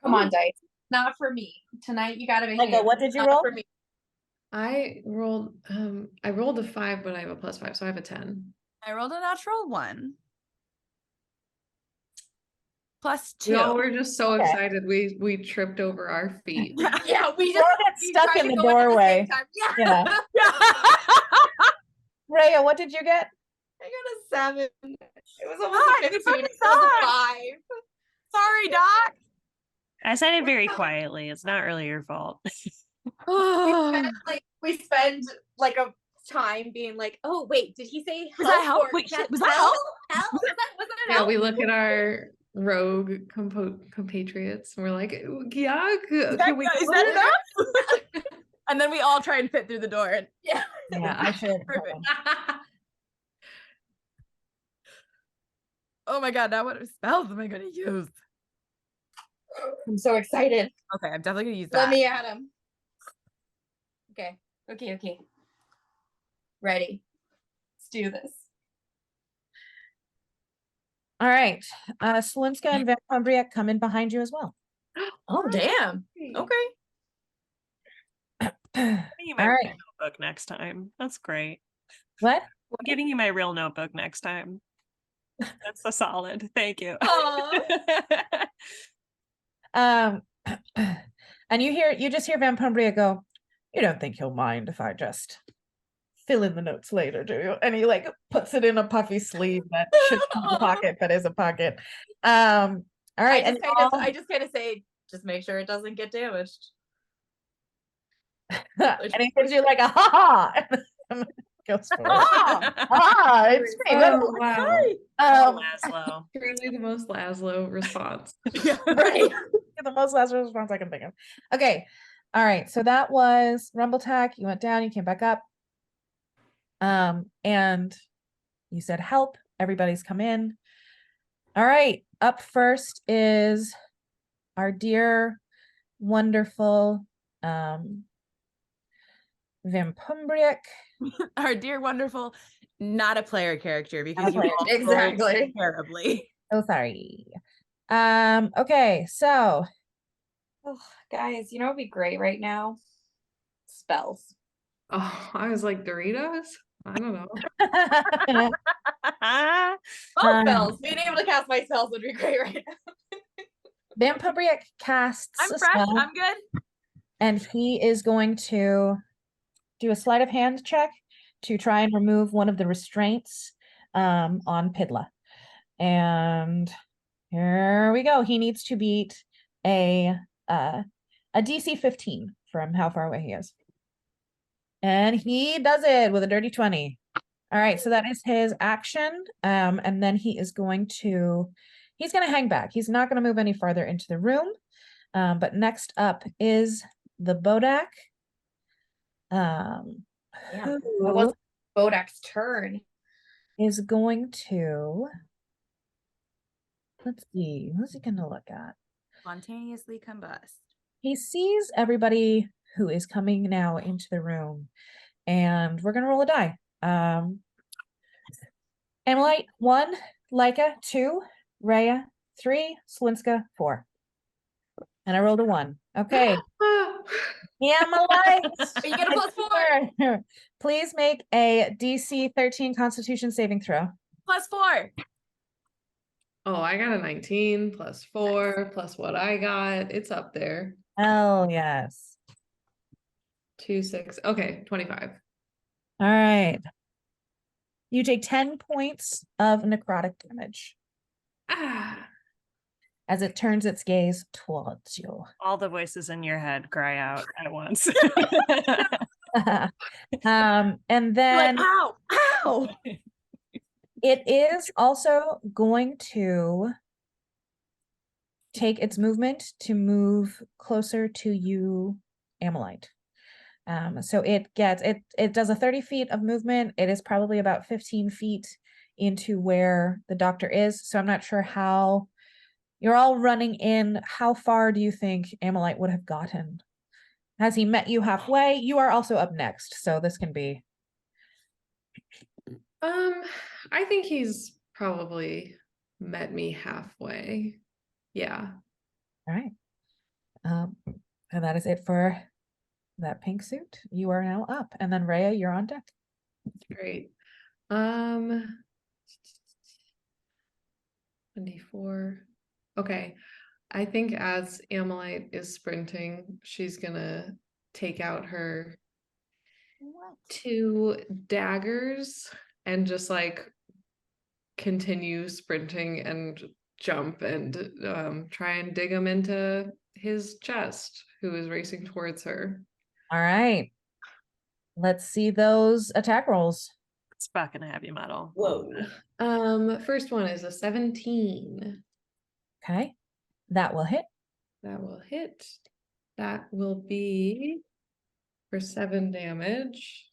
Come on, dice. Not for me. Tonight you gotta be Michael, what did you Not roll? for me. I rolled a 5, but I have a +5, so I have a 10. I rolled a natural 1. +2. We all were just so Okay. excited we tripped over our feet. Yeah, we all got we stuck tried in to the go at the same doorway. time. Yeah. Rhea, what did you get? I got a 7. It was almost God, a it's 15. like It was a 5. Sorry, Doc. I said it very quietly. It's not really your fault. We spend like a time being like, oh wait, did he say help? Was that help? Or Wait, shit, was that help? Help? Was that Yeah, help? we look at our rogue compatriots and we're like, yeah, can we Is go that there?" enough? And then we all try and fit through the door. And Yeah. Yeah, I should. Perfect. Oh my god, now what spells am I gonna use? I'm so excited. Okay, I'm definitely gonna use that. Let me at him. Okay. Ready. Let's do this. All right. Slimska and Vampumbriac come in behind you as well. Oh, damn. Okay. Giving you my All real right. notebook next time. That's great. What? I'm giving you my real notebook next time. That's a solid. Thank you. And you just hear Vampumbriac go, you don't think he'll mind if I just fill in the notes later, do you? And he like puts it in a puffy sleeve that should be a pocket, but is a pocket. All right. I just kind of say, just make sure it doesn't get damaged. And he gives you like a ha ha. Goes for it. It's pretty good. Oh, wow. Laszlo. Truly the most Laszlo response. Right. The most last response I can think of. Okay. All right. So that was Rumbletack. You went down, you came back up. And you said help. Everybody's come in. All right. Up first is our dear, wonderful Vampumbriac. Our dear wonderful, not a player character because Not a you player. all scored Exactly. terribly. Oh, sorry. Okay, so Oh, guys, you know what'd be great right now? Spells. Oh, I was like, Doritos? I don't know. Both spells. Being able to cast my spells would be great right now. Vampumbriac casts I'm a fresh. spell, I'm good. and he is going to do a sleight of hand check to try and remove one of the restraints on Pidla. And here we go. He needs to beat a DC 15 from how far away he is. And he does it with a dirty 20. All right, so that is his action. And then he's going to hang back. He's not going to move any farther into the room. But next up is the Bodak. Damn, Who it was Bodak's turn. is going to, let's see, who's he gonna look at? Spontaneously combust. He sees everybody who is coming now into the room, and we're gonna roll a die. Amalite 1, Leica 2, Rhea 3, Slinska 4. And I rolled a 1. Okay. Amalite, You get a +4. please make a DC 13 Constitution saving throw. +4. Oh, I got a 19 +4 plus what I got. It's up there. Oh yes. 2, 6. Okay, 25. All right. You take 10 points of necrotic damage Ah, as it turns its gaze towards you. All the voices in your head cry out at once. And then Like, ow, ow. it is also going to take its movement to move closer to you, Amalite. So it does a 30 feet of movement. It is probably about 15 feet into where the doctor is. So I'm not sure how you're all running in. How far do you think Amalite would have gotten? Has he met you halfway? You are also up next, so this can be. I think he's probably met me halfway. Yeah. All right. And that is it for that pink suit. You are now up. And then Rhea, you're on deck. Great. 24. Okay. I think as Amalite is sprinting, she's gonna take out her 2 daggers and just like continue sprinting and jump and try and dig them into his chest, who is racing towards her. All right. Let's see those attack rolls. It's fucking heavy metal. Whoa. First one is a 17. Okay. That will hit. That will hit. That will be for 7 damage.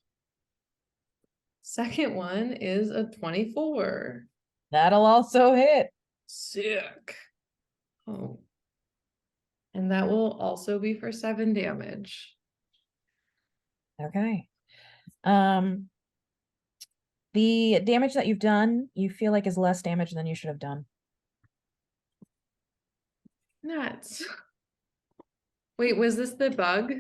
Second one is a 24. That'll also hit. Sick. Oh. And that will also be for 7 damage. Okay. The damage that you've done, you feel like is less damage than you should have done. Nuts. Wait, was this the bug?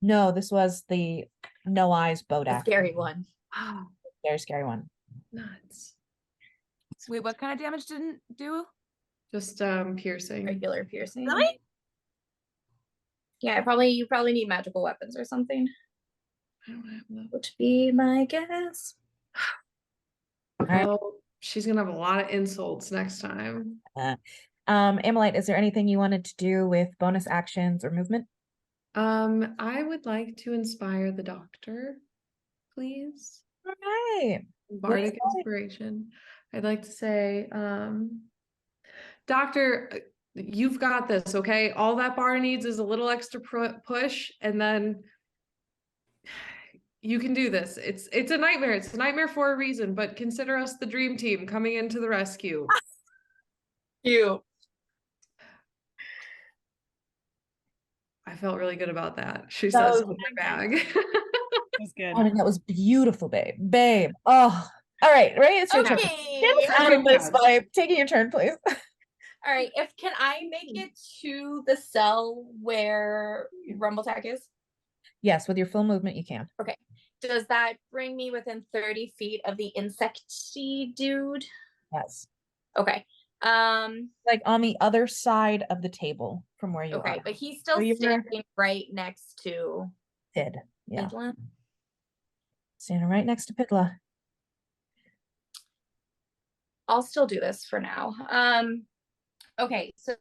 No, this was the no eyes The Bodak. scary one. Oh, Very scary one. nuts. Wait, what kind of damage didn't do? Just piercing. Regular piercing. Really? Yeah, you probably need magical weapons or something. I don't have them. Would be my guess. right. Oh, she's gonna have a lot of insults next time. Amelite, is there anything you wanted to do with bonus actions or movement? I would like to inspire the doctor, please. All right. Bardic say? inspiration. I'd like to say, Doctor, you've got this, okay? All that bar needs is a little extra push, and then you can do this. It's a nightmare. It's a nightmare for a reason, but consider us the dream team coming into the rescue. You. I felt really good about that. She That says was in my bag. That's good. I mean, that was beautiful, babe. Babe. Oh, all right. Right. It's your turn. Get us out of this by taking your turn, please. All right. Can I make it to the cell where Rumbletack is? Yes, with your full movement, you can. Okay. Does that bring me within 30 feet of the insecty dude? Yes. Okay. Like on the other side of the table from where you Okay, are. but he's still Where you were- standing right next to Did. Yeah. Pidla. Standing right next to Pidla. I'll still do this for now. Okay, so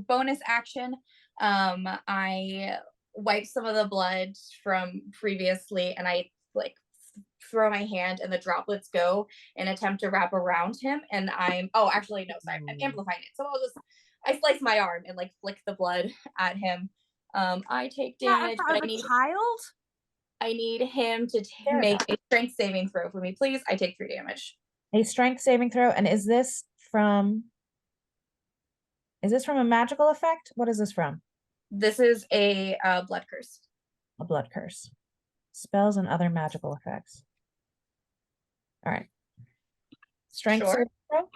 bonus action. I wipe some of the blood from previously, and I like throw my hand, and the droplets go and attempt to wrap around him. And I'm actually no, sorry, I'm amplifying it. So I slice my arm and like flick the blood at him. I take damage, but I need him to make a strength saving throw for me, please. I take 3 damage. A strength saving throw. And is this from a magical effect? What is this from? This is a blood curse. A blood curse. Spells and other magical effects. All right. Strength Sure. saving throw?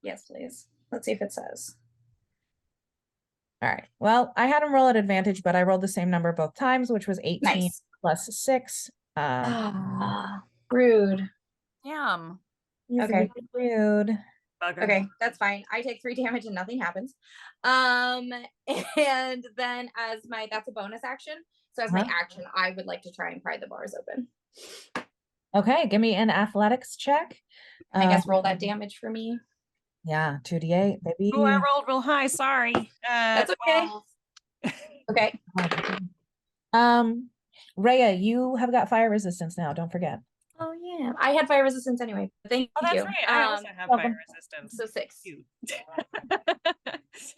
Yes, please. Let's see if it says. All right. Well, I had him roll at advantage, but I rolled the same number both times, which was 18 Nice. plus 6. Rude. Damn. Okay. Rude. Bugger. Okay, that's fine. I take 3 damage and nothing happens. And then that's a bonus action. So as my action, I would like to try and pry the bars open. Okay, give me an athletics check. I guess roll that damage for me. Yeah, 2d8, baby. Oh, I rolled real high. Sorry. That's okay. 12. Okay. Rhea, you have got fire resistance now. Don't forget. Oh yeah, I had fire resistance anyway. Thank Oh, that's you. right. I also have welcome. fire resistance. So 6. Cute.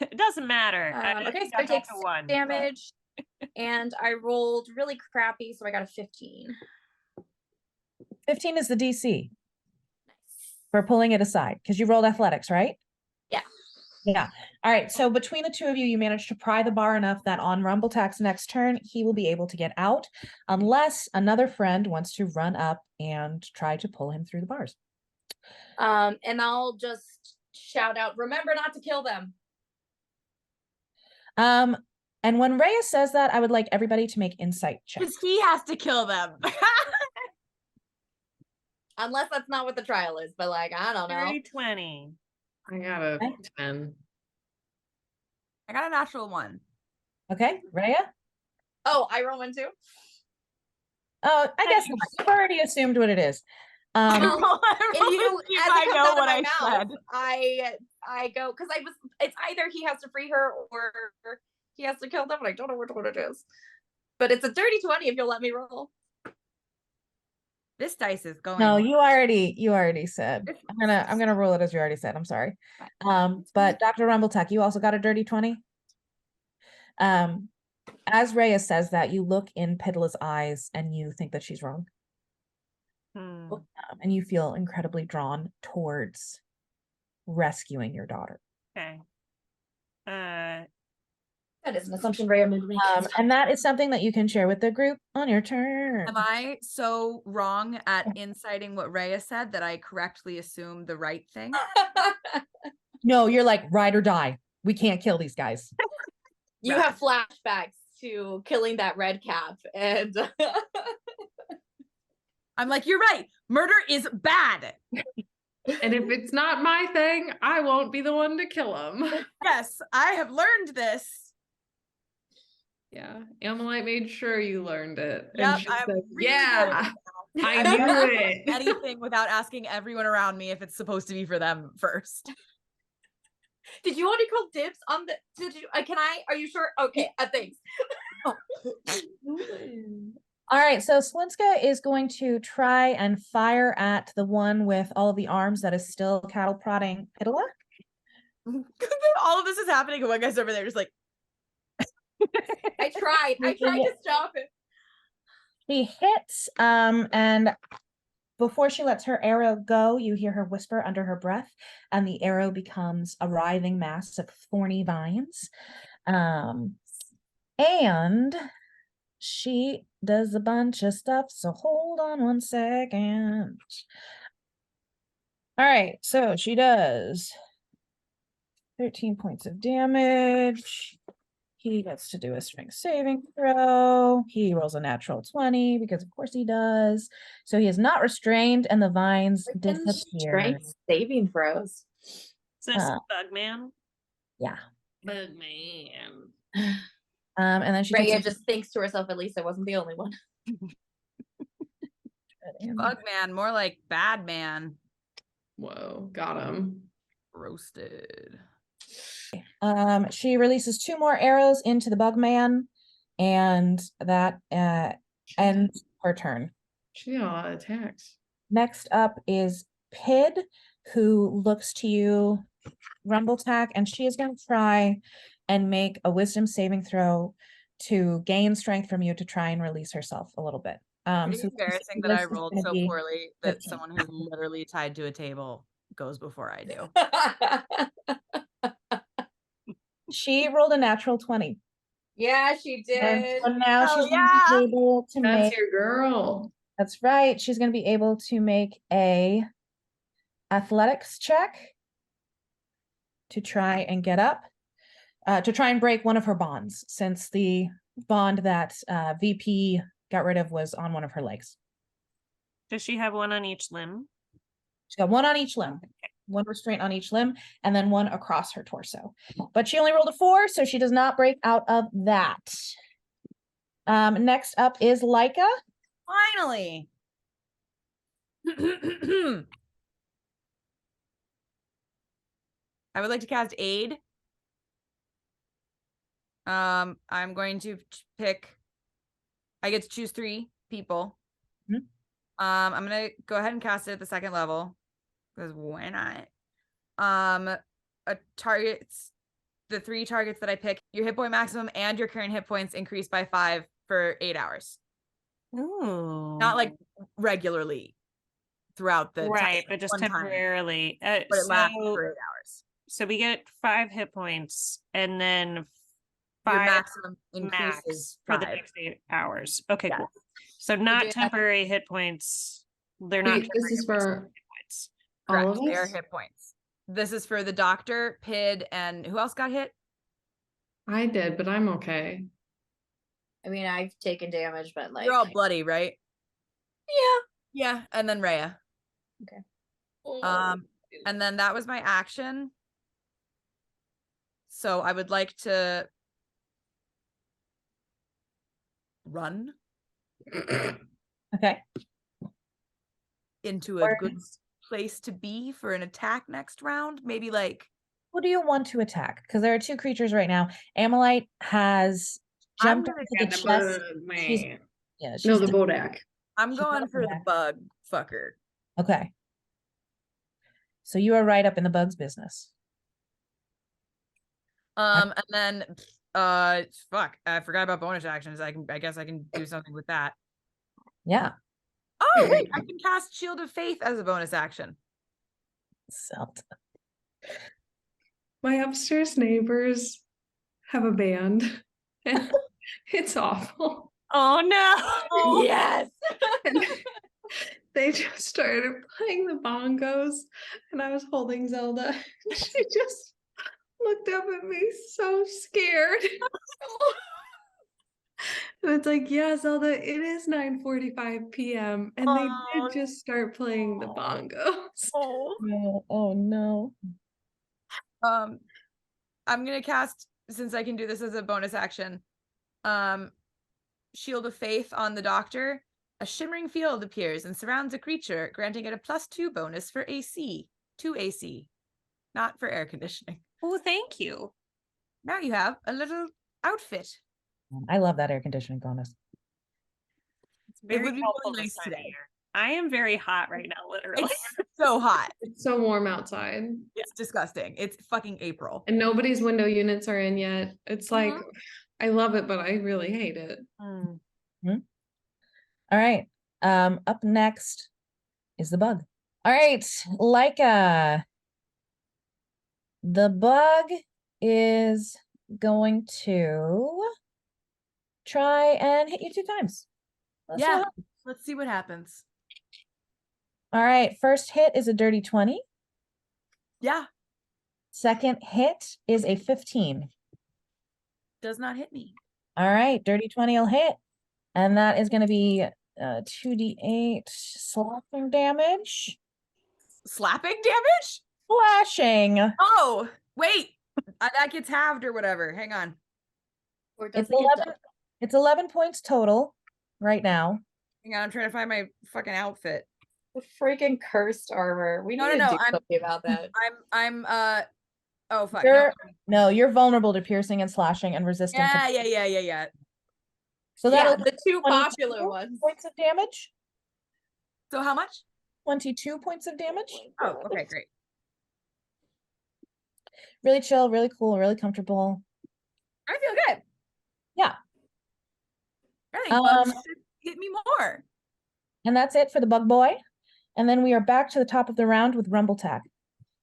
It doesn't matter. Okay, so got I take that to 1. damage, and I rolled really crappy, so I got a 15. 15 is the DC for pulling it aside because you rolled athletics, right? Yeah. Yeah. All right. So between the two of you, you managed to pry the bar enough that on Rumbletack's next turn, he will be able to get out unless another friend wants to run up and try to pull him through the bars. And I'll just shout out, remember not to kill them. And when Rhea says that, I would like everybody to make insight checks. Because he has to kill them. Unless that's not what the trial is, but like, I don't know. 30-20. I got a 10. I got a natural 1. Okay, Rhea? Oh, I roll 1 too? Oh, I guess not. You've already assumed what it is. I know what I said. I go, because it's either he has to free her or he has to kill them, and I don't know which one it is. But it's a 30-20 if you'll let me roll. This dice is going. No, you already said. I'm gonna roll it as you already said. I'm sorry. But Dr. Rumbletack, you also got a dirty 20. As Rhea says that, you look in Pidla's eyes and you think that she's wrong. And you feel incredibly drawn towards rescuing your daughter. Okay. That is an assumption Rhea made me. And that is something that you can share with the group on your turn. Am I so wrong at inciting what Rhea said that I correctly assumed the right thing? No, you're like ride or die. We can't kill these guys. You Right. have flashbacks to killing that red cap, and I'm like, you're right. Murder is bad. And if it's not my thing, I won't be the one to kill him. Yes, I have learned this. Yeah, Amalite made sure you learned it. Yep, And she I'm said, really yeah, good I I knew don't it. anything without asking everyone around me if it's supposed to be for them first. did you want to call dibs on the? Did you? Can I? Are you sure? Okay. Thanks. All right, so Slinska is going to try and fire at the one with all of the arms that is still cattle prodding Idala. All of this is happening, and one guy's over there just like, I tried to stop it. She hits, and before she lets her arrow go, you hear her whisper under her breath, and the arrow becomes a writhing mass of thorny vines. And she does a bunch of stuff, so hold on 1 second. All right, so she does 13 points of damage. He gets to do a strength saving throw. He rolls a natural 20 because of course he does. So he is not restrained and the vines disappear. Strength saving throws. Is this Bugman? Yeah. Bugman. And then she Rhea takes just thinks to herself, at least I wasn't the only one. bug man, more like bad man. Whoa, got him. Roasted. She releases 2 more arrows into the bug man, and that ends her turn. She got a lot of attacks. Next up is Pid, who looks to you, Rumbletack, and she is going to try and make a wisdom saving throw to gain strength from you to try and release herself a little bit. Pretty So embarrassing that this I is rolled gonna so be poorly that 15. someone who's literally tied to a table goes before I do. She rolled a natural 20. Yeah, she And did. so now Hell she's going to be able to That's make, your girl. that's right, she's going to be able to make a athletics check to try and get up, to try and break one of her bonds, since the bond that VP got rid of was on one of her legs. Does she have one on each limb? She's got one on each limb, one restraint on each limb, and then one across her torso. But she only rolled a 4, so she does not break out of that. Next up is Leica. Finally. I would like to cast aid. I'm going to pick. I get to choose 3 people. Mhm. I'm gonna go ahead and cast it at the 2nd level because why not? The 3 targets that I pick, your hit point maximum and your current hit points increase by 5 for 8 hours. Ooh. Not like regularly throughout the right, time, but just one time, temporarily. but it lasts for 8 hours. So we get 5 hit points and then Your 5 maximum max increases for the 5. next 8 hours. Okay, Yes. cool. So doing not that. temporary hit points. They're not Wait, this temporary is hit points, for they're hit points. Correct. all of They are us? hit points. This is for the doctor, Pid, and who else got hit? I did, but I'm okay. I mean, I've taken damage, but like, You're all bloody, right? yeah. Yeah, and then Rhea. And then that was my action. So I would like to run Okay. into a good place to be for an attack next round. Maybe like Who do you want to attack? Because there are 2 creatures right now. Amalite has jumped gonna into the chest. She's, yeah, she's No, the Bodak. I'm She's going not for the back. bug fucker. okay. So you are right up in the bug's business. And then fuck, I forgot about bonus actions. I guess I can do something with that. Yeah. Oh wait, I can cast Shield of Faith as a bonus action. So My upstairs neighbors have a band, and it's awful. Oh no. Yes. And they just started playing the bongos, and I was holding Zelda. She just looked up at me so scared. It's like, yeah, Zelda, it is 9:45 p.m. and they did just start playing the bongos. No, oh no. I'm gonna cast, since I can do this as a bonus action, Shield of Faith on the doctor. A shimmering field appears and surrounds a creature, granting it a +2 bonus for AC. 2 AC, not for air conditioning. Oh, thank you. Now you have a little outfit. I love that air conditioning bonus. It's very would be helpful really this nice time of today. year. I am very hot right now, literally. It's so hot. It's so warm outside. It's disgusting. It's fucking April. And nobody's window units are in yet. It's like, Mhm. I love it, but I really hate it. Mm. All right. Up next is the bug. All right, Leica. The bug is going to try and hit you 2 times. Let's see Yeah. what happens. Let's see what happens. All right, first hit is a dirty 20. Yeah. Second hit is a 15. Does not hit me. All right, dirty 20 will hit. And that is going to be 2d8 slapping damage. Slapping damage? Slashing. Oh, wait. That gets halved or whatever. Hang on. Or does It's it get 11, double? it's 11 points total right now. Hang on. I'm trying to find my fucking outfit. The freaking cursed armor. We No, need no, to no, do something about that. Oh, fuck. No. You're vulnerable to piercing and slashing and resistant to. Yeah. So Yeah, that'll the two 22 popular ones. points of damage. So how much? 22 points of damage. Oh, okay, great. Really chill, really cool, really comfortable. I feel good. Yeah. I think bugs should hit me more. And that's it for the bug boy. And then we are back to the top of the round with Rumbletack.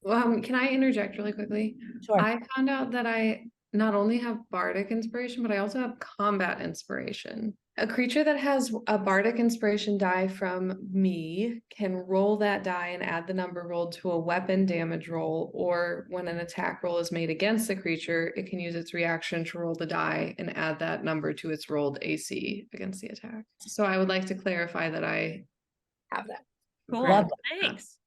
Can I interject really quickly? Sure. I found out that I not only have bardic inspiration, but I also have combat inspiration. A creature that has a bardic inspiration die from me can roll that die and add the number rolled to a weapon damage roll, or when an attack roll is made against the creature, it can use its reaction to roll the die and add that number to its rolled AC against the attack. So I would like to clarify that I Have that. Cool. Love Thanks.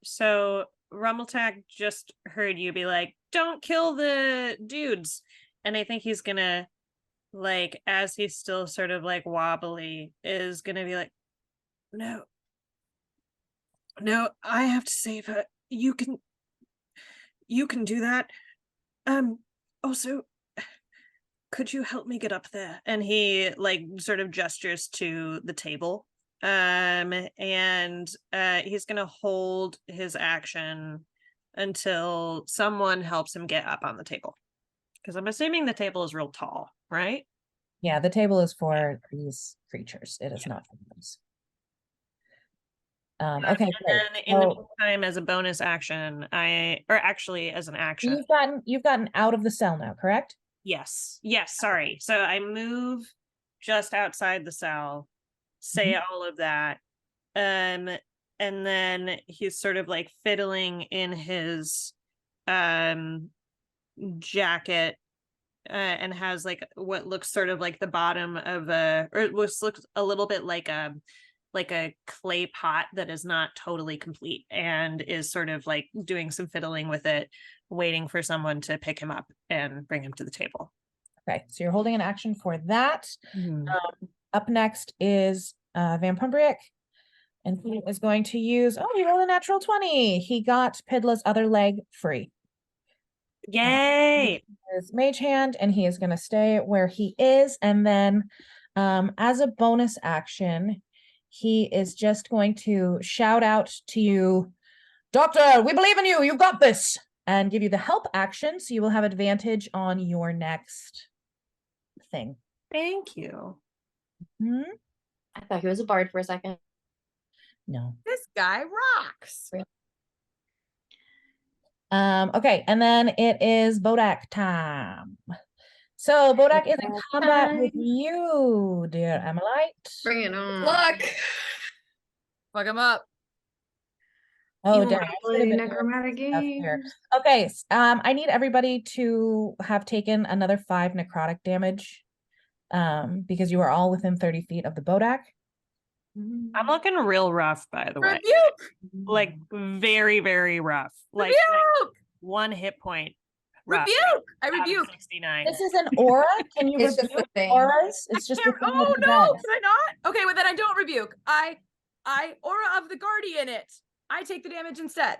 So Rumbletack just heard you be like, "Don't kill the dudes," and I think he's gonna, like, as he's still sort of like wobbly, is gonna be like, "No, I have to save her. You can do that. Also, could you help me get up there?" And he like sort of gestures to the table. And he's gonna hold his action until someone helps him get up on the table, because I'm assuming the table is real tall, right? Yeah, the table is for these creatures. It is not for those. Okay, And great. then in the So meantime, as a bonus action, as an action, you've gotten out of the cell now, correct? yes, sorry. So I move just outside the cell, say all of that, and then he's sort of like fiddling in his jacket, and has like what looks sort of like the bottom of looks a little bit like a clay pot that is not totally complete, and is sort of like doing some fiddling with it, waiting for someone to pick him up and bring him to the table. Okay, so you're holding an action for that. Up next is Vampumbriac, and he is going to use, he rolled a natural 20. He got Pidla's other leg free. Yay! His mage hand, and he is going to stay where he is. And then as a bonus action, he is just going to shout out to you, "Doctor, we believe in you. You've got this," and give you the help action. So you will have advantage on your next thing. Thank you. I thought he was a bard for a second. No. This guy rocks. Okay, and then it is Bodak time. So Bodak is in Bodak combat with time. you, dear Amalite. bring it on. Look. Fuck him up. Oh, You damn. wanna I play should've been doing necromantic stuff here. games? Okay, I need everybody to have taken another 5 necrotic damage, because you are all within 30 feet of the Bodak. I'm looking real rough, by the way. Rebuke! Like very, very rough. Like Rebuke! 1 hit point. Rough. Rebuke! I Out of rebuke. 69. This is an aura. Can you It's just rebuke a thing. auras? It's just a Can't- thing oh with the no, dead. can I not? Okay, well then I don't rebuke. I aura of the guardian it. I take the damage instead.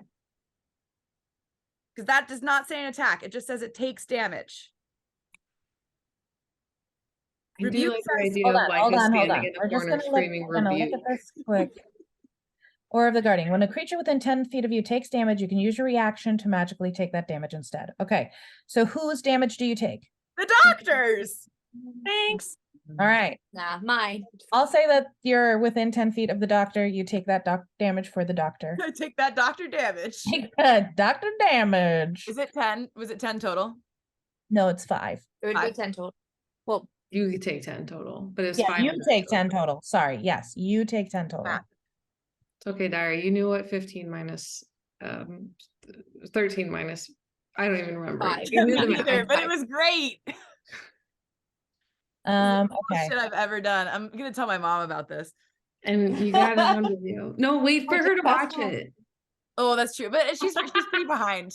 Because that does not say an attack. It just says it takes damage. I do Rebuke like the says- idea Hold of on, Micah hold on. standing in the We're just corner gonna screaming look at rebuke. this quick. Aura of the Guardian. When a creature within 10 feet of you takes damage, you can use your reaction to magically take that damage instead. Okay, so whose damage do you take? The doctors. Thanks. All right. Nah, mine. I'll say that you're within 10 feet of the doctor. You take that damage for the doctor. I take that doctor damage. Take that doctor damage. Is it 10? Was it 10 total? No, it's 5. It would be 5. 10 total. Well, You could take 10 total, but it's Yeah, 5. you in take total. 10 total. Sorry. Yes, you take 10 total. Ah. It's okay, Diary. You knew what 15 minus 13 minus. I don't even remember. 5. You knew the Me math. neither, but it was great. Okay. Shit I've ever done. I'm gonna tell my mom about this. And you got it on video. No, wait for her to watch Successful. it. Oh, that's true. But she's pretty behind.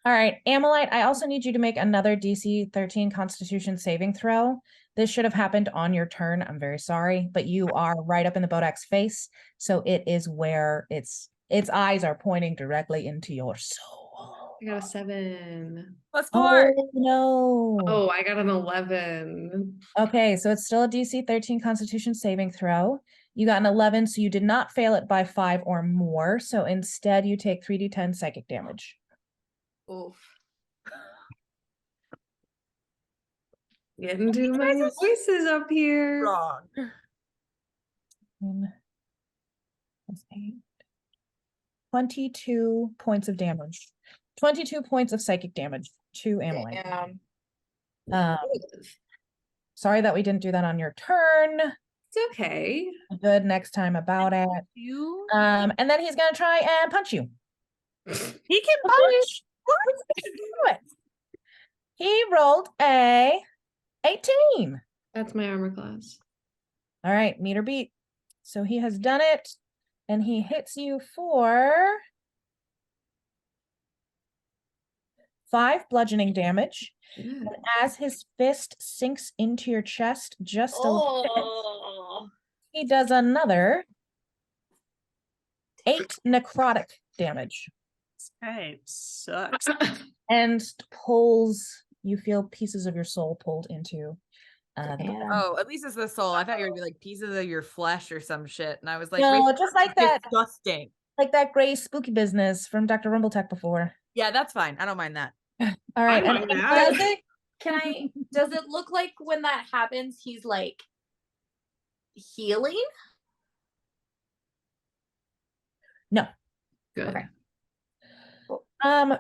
All right, Amalite, I also need you to make another DC 13 Constitution saving throw. This should have happened on your turn. I'm very sorry, but you are right up in the Bodak's face, so it is where its eyes are pointing directly into your soul. I got a 7. +4. Oh no. Oh, I got an 11. Okay, so it's still a DC 13 Constitution saving throw. You got an 11, so you did not fail it by 5 or more. So instead, you take 3d10 psychic damage. oof. Getting too many voices up here. Wrong. 22 points of damage. 22 points of psychic damage to Amalite. Damn. Sorry that we didn't do that on your turn. It's okay. Good next time about it. You? And then he's gonna try and punch you. He can punch. Do it. He rolled a 18. That's my armor class. All right, meter beat. So he has done it, and he hits you for 5 bludgeoning damage. Good. And as his fist sinks into your chest just a little bit, Oh. he does another 8 necrotic damage Hey, sucks. and pulls, you feel pieces of your soul pulled into the Damn. Oh, at least it's the soul. I thought you were gonna be like pieces of your flesh or some shit. And I was like, No, wait, just like that, disgusting. like that gray spooky business from Dr. Rumbletack before. Yeah, that's fine. I don't mind that. All right, I'm and on he that. does it. Does it look like when that happens, he's like healing? No. Good. Okay.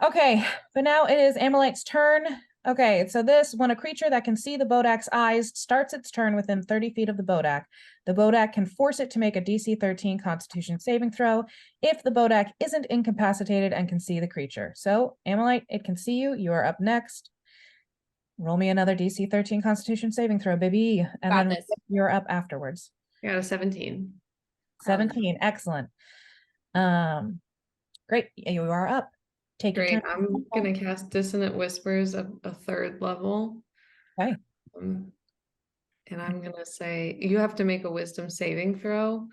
Okay, but now it is Amalite's turn. Okay, so this, when a creature that can see the Bodak's eyes starts its turn within 30 feet of the Bodak can force it to make a DC 13 Constitution saving throw if the Bodak isn't incapacitated and can see the creature. So, Amalite, it can see you. You are up next. Roll me another DC 13 Constitution saving throw, baby. And Got then this. you're up afterwards. I got a 17. 17, excellent. Great, you are up. Take your Great. turn. I'm gonna cast Dissonant Whispers of a 3rd level. Okay. And I'm gonna say you have to make a wisdom saving throw.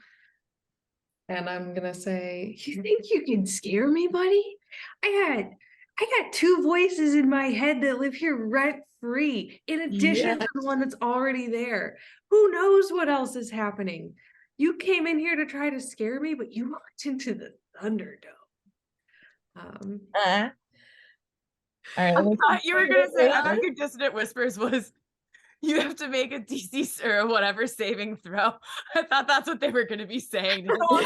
And I'm gonna say, you think you can scare me, buddy? I got 2 voices in my head that live here rent free, in addition to the one that's already there. Who knows what else is happening? You came in here to try to scare me, but you walked into the Thunderdome. All right. I thought you were gonna say, I thought your dissonant whispers was you have to make a DC or whatever saving throw. I thought that's what they were gonna be saying. All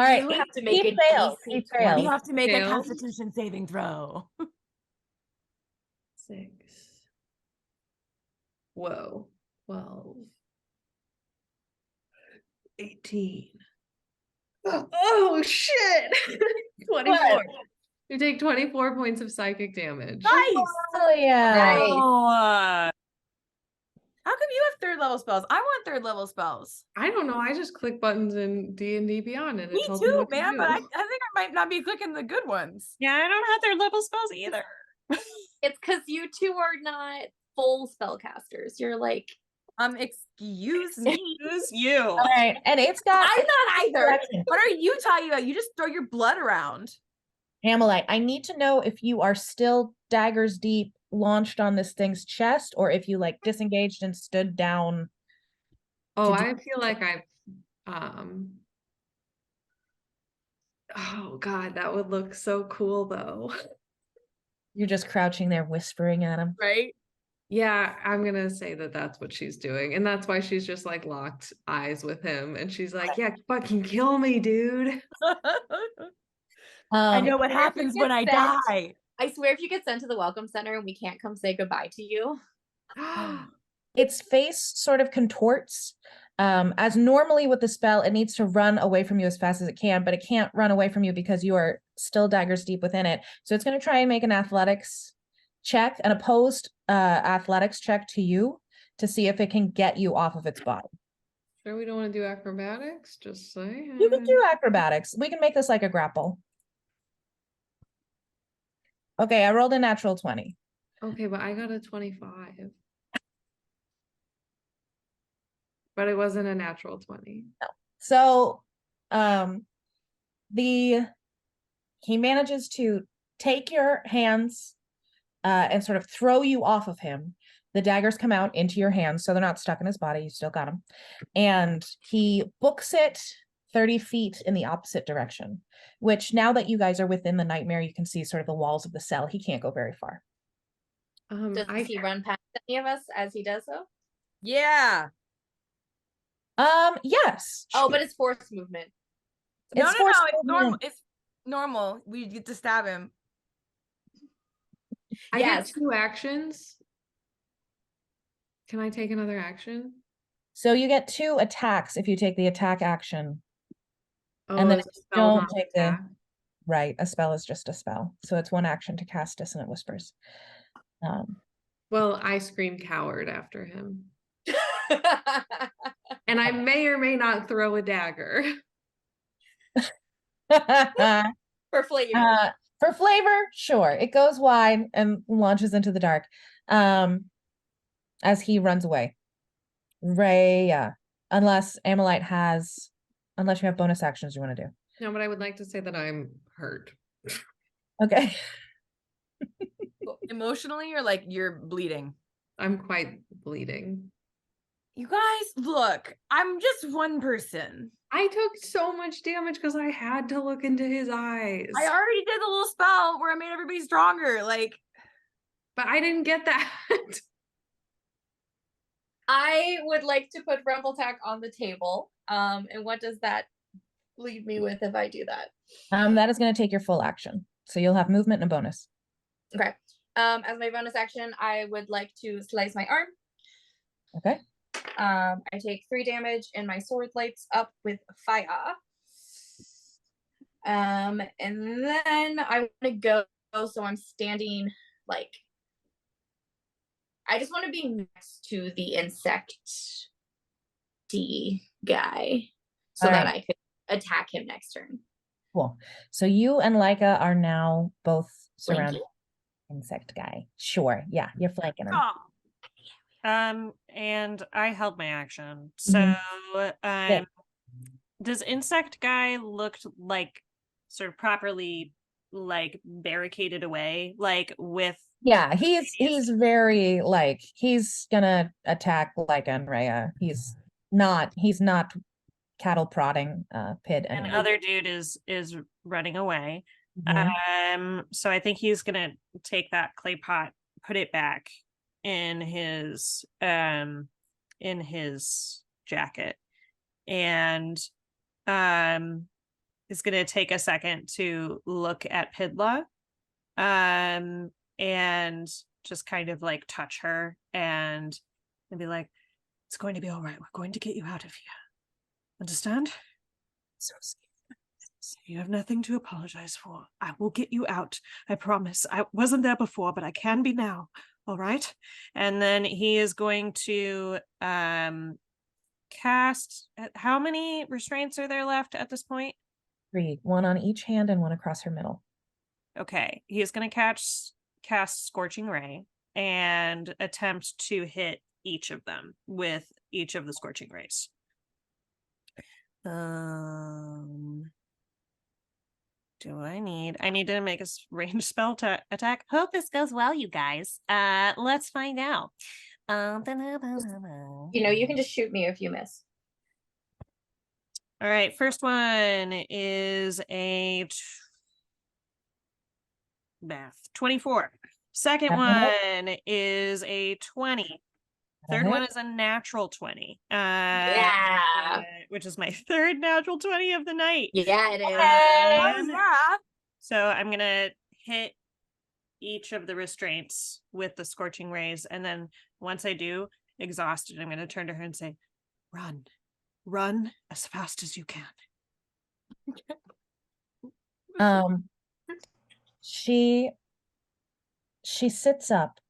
right. You have to He make a fails. DC He 20. fails. You have to make a Fails. Constitution saving throw. 6. Whoa. 12. 18. Oh shit! 24. What? You take 24 points of psychic damage. Nice. Oh yeah. Nice. Oh, How come you have third level spells? I want third level spells. I don't know. I just click buttons in D&D Beyond and Me it tells me too, what to man. do. But I think I might not be clicking the good ones. yeah, I don't have their level spells either. It's because you two are not full spellcasters. You're like, Excuse me. Who's you? All right, and it's got I'm not either. direction. What are you talking about? You just throw your blood around. Amalite, I need to know if you are still daggers deep launched on this thing's chest, or if you like disengaged and stood down. Oh, to do- I feel like I've oh god, that would look so cool though. You're just crouching there whispering at him. Right? Yeah, I'm gonna say that that's what she's doing, and that's why she's just like locked eyes with him, and she's like, "Yeah, fucking kill me, dude." I know Um, what happens when I Get sent. die. I swear if you get sent to the welcome center and we can't come say goodbye to you. its face sort of contorts. As normally with the spell, it needs to run away from you as fast as it can, but it can't run away from you because you are still daggers deep within it. So it's going to try and make an athletics check, an opposed athletics check to you to see if it can get you off of its body. Sure, we don't want to do acrobatics. Just saying. You can do acrobatics. We can make this like a grapple. Okay, I rolled a natural 20. Okay, but I got a 25. But it wasn't a natural 20. So he manages to take your hands and sort of throw you off of him. The daggers come out into your hands, so they're not stuck in his body. You still got them. And he books it 30 feet in the opposite direction, which now that you guys are within the nightmare, you can see sort of the walls of the cell. He can't go very far. Does he run past any of us as he does so? Yeah. Yes. Oh, but it's forced movement. No, It's no, no. forced It's normal. movement. It's normal. We get to stab him. I get Yes. 2 actions. Can I take another action? So you get 2 attacks if you take the attack action. Oh, And then is if the you spell don't not take the attack? right, a spell is just a spell. So it's 1 action to cast Dissonant Whispers. Well, I scream coward after him. And I may or may not throw a dagger. For flavor. For flavor, sure. It goes wide and launches into the dark. As he runs away. Rhea, unless Amalite has, unless you have bonus actions you want to do. No, but I would like to say that I'm hurt. Okay. Emotionally, or like you're bleeding? I'm quite bleeding. You guys, look, I'm just one person. I took so much damage because I had to look into his eyes. I already did the little spell where I made everybody stronger. Like, But I didn't get that. I would like to put Rumbletack on the table. And what does that leave me with if I do that? That is going to take your full action. So you'll have movement and a bonus. Okay. As my bonus action, I would like to slice my arm. Okay. I take 3 damage and my sword lights up with fire. And then I want to go, so I'm standing like, I just want to be next to the insect guy so that I could attack him next turn. Cool. So you and Leica are now both surrounded Flanking. by insect guy. Sure. Yeah, you're flanking him. And I held my action. So, Yeah. does insect guy look like sort of properly like barricaded away, like with? Yeah, he's very like he's gonna attack Leica and Rhea. He's not cattle prodding Pid And anymore. other dude is running away. Mhm. So I think he's gonna take that clay pot, put it back in his jacket, and is gonna take a second to look at Pidla, and just kind of like touch her and be like, "It's going to be all right. We're going to get you out of here. Understand?" So scared. You have nothing to apologize for. I will get you out. I promise. I wasn't there before, but I can be now. All right. And then he is going to cast. How many restraints are there left at this point? 3, 1 on each hand and 1 across her middle. Okay. He is going to cast Scorching Ray and attempt to hit each of them with each of the Scorching Rays. Do I need to make a ranged spell attack? Hope this goes well, you guys. Let's find out. You know, you can just shoot me if you miss. All right, first one is a math 24. Second one is a 20. Third one is a natural 20. Yeah. Which is my third natural 20 of the night. Yeah, it is. Yeah. So I'm gonna hit each of the restraints with the Scorching Rays, and then once I do, exhausted, I'm gonna turn to her and say, run as fast as you can. She sits up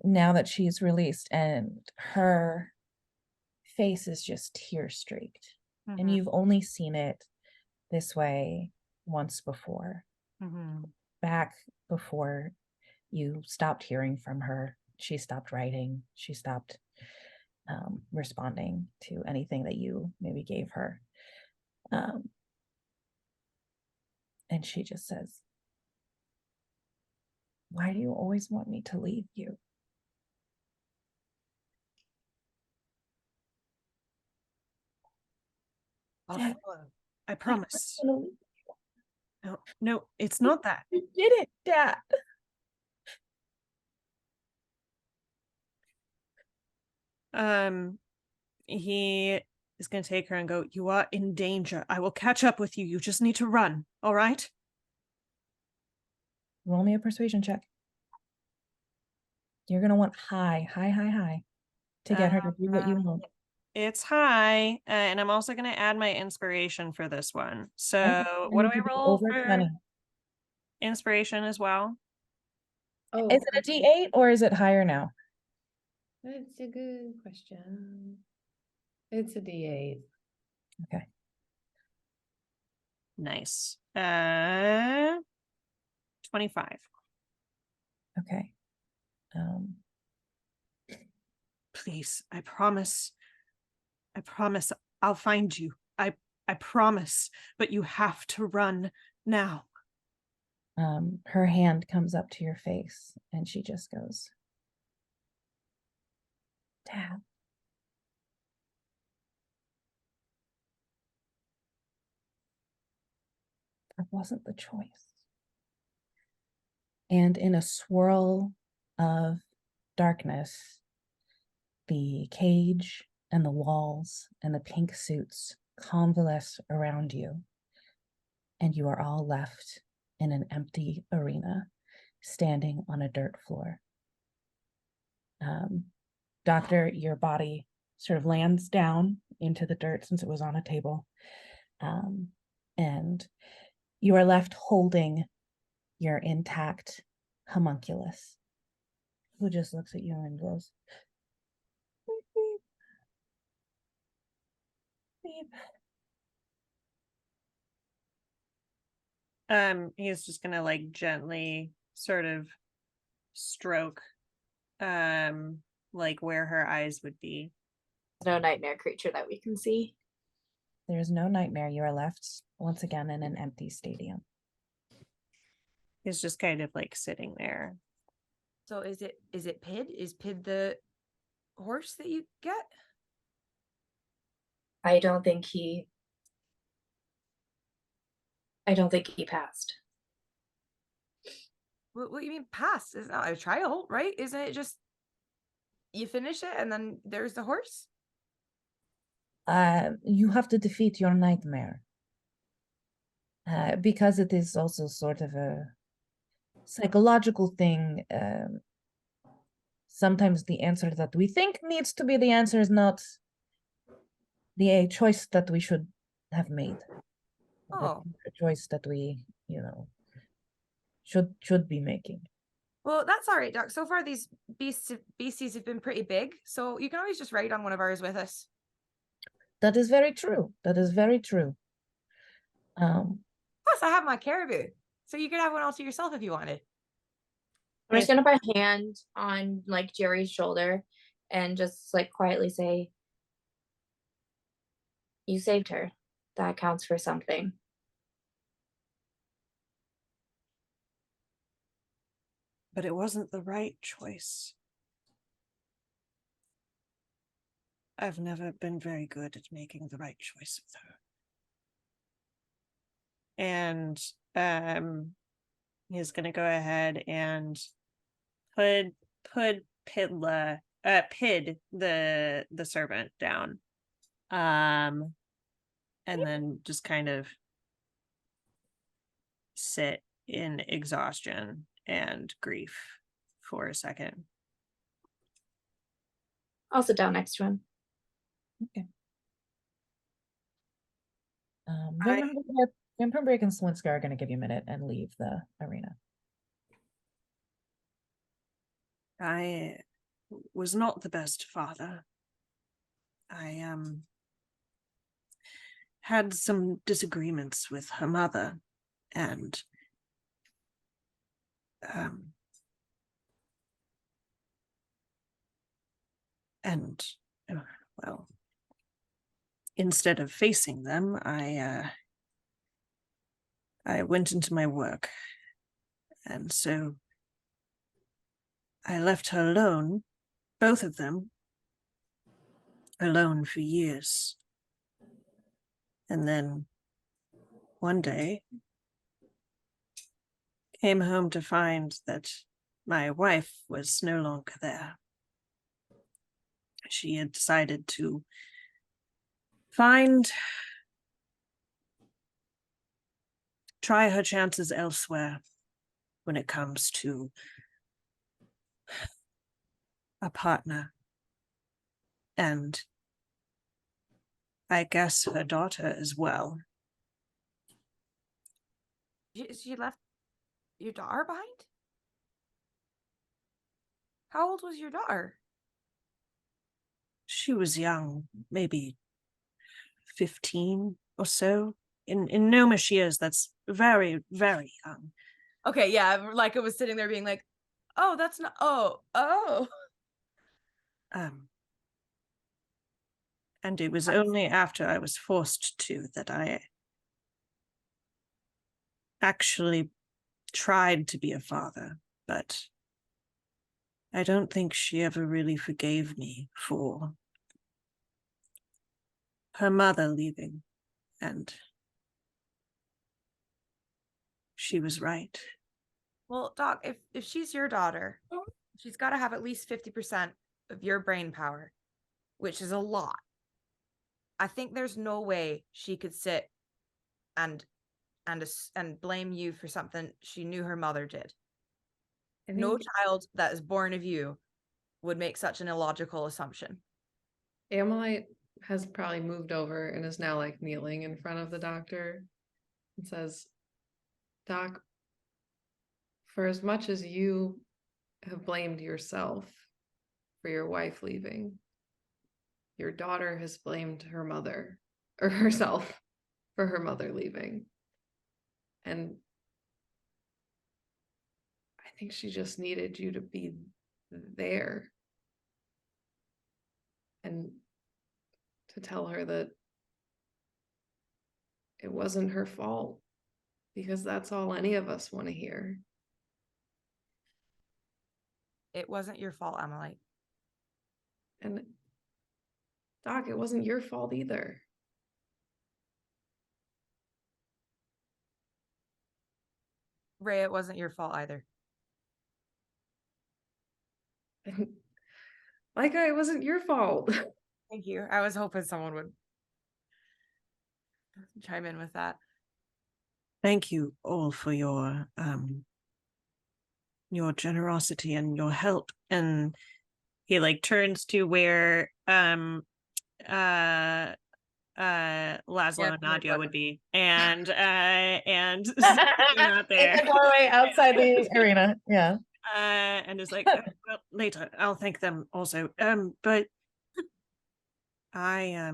now that she's released, and her face is just tear streaked. And you've only seen it this way once before. Back before you stopped hearing from her, she stopped writing, she stopped responding to anything that you maybe gave her. And she just says, "Why do you always want me to leave you?" I'll follow. I promise. I don't wanna leave No, it's not that. you. You did it, Dad. He is going to take her and go, "You are in danger. I will catch up with you. You just need to run. All right?" Roll me a persuasion check. You're gonna want high to get her to do what you want. It's high, and I'm also going to add my inspiration for this one. So what do I roll Over for 20. inspiration as well? Oh, Is it a D8 or is it higher now? that's a good question. It's a D8. Okay. Nice. 25. Okay. Please, I promise I'll find you. I promise, but you have to run now. Her hand comes up to your face and she just goes, "Dad." That wasn't the choice. And in a swirl of darkness, the cage and the walls and the pink suits convalesce around you, and you are all left in an empty arena, standing on a dirt floor. Doctor, your body sort of lands down into the dirt since it was on a table, and you are left holding your intact homunculus, who just looks at you and goes, "Beep, beep, beep." He's just gonna like gently sort of stroke like where her eyes would be. No nightmare creature that we can see. There is no nightmare. You are left once again in an empty stadium. He's just kind of like sitting there. So is it Pid? Is Pid the horse that you get? I don't think he passed. What do you mean pass? It's not a trial, right? Isn't it just you finish it and then there's the horse? You have to defeat your nightmare. Because it is also sort of a psychological thing. Sometimes the answer that we think needs to be the answer is not the choice that we should have made. Oh, A choice that we, should be making. well, that's all right, Doc. So far, these beasties have been pretty big, so you can always just ride on one of ours with us. That is very true. That is very true. Plus, I have my caribou, so you could have one all to yourself if you wanted. I'm just gonna put a hand on like Jerry's shoulder and just like quietly say, "You saved her. That counts for something." But it wasn't the right choice. I've never been very good at making the right choice with her. And he's gonna go ahead and pid the servant down. And then just kind of sit in exhaustion and grief for a second. I'll sit down next to him. Okay. Vimpenbrake and Slinska are going to give you a minute and leave the arena. I was not the best father. I had some disagreements with her mother, and well, instead of facing them, I went into my work, and so I left her alone, both of them, alone for years. And then one day, came home to find that my wife was no longer there. She had decided to try her chances elsewhere when it comes to a partner. And I guess her daughter as well. She left your daughter behind? How old was your daughter? She was young, maybe 15 or so. In gnomish years, that's very, very young. Okay, yeah, like it was sitting there being like, oh, that's not, oh. And it was only after I was forced to that I actually tried to be a father, but I don't think she ever really forgave me for her mother leaving, and she was right. Well, Doc, if she's your daughter, she's got to have at least 50% of your brain power, which is a lot. I think there's no way she could sit and blame you for something she knew her mother did. No child that is born of you would make such an illogical assumption. Amalite has probably moved over and is now like kneeling in front of the doctor and says, "Doc, for as much as you have blamed yourself for your wife leaving, your daughter has blamed her mother or herself for her mother leaving. And I think she just needed you to be there and to tell her that it wasn't her fault, because that's all any of us want to hear." It wasn't your fault, Amalite. And Doc, it wasn't your fault either. Ray, it wasn't your fault either. Like, it wasn't your fault. Thank you. I was hoping someone would chime in with that. Thank you all for your generosity and your help. And he like turns to where Laszlo Yeah, and Nadia whatever. would be, and you're not In there. the doorway outside the arena. Yeah. And is like, well, later I'll thank them also. But I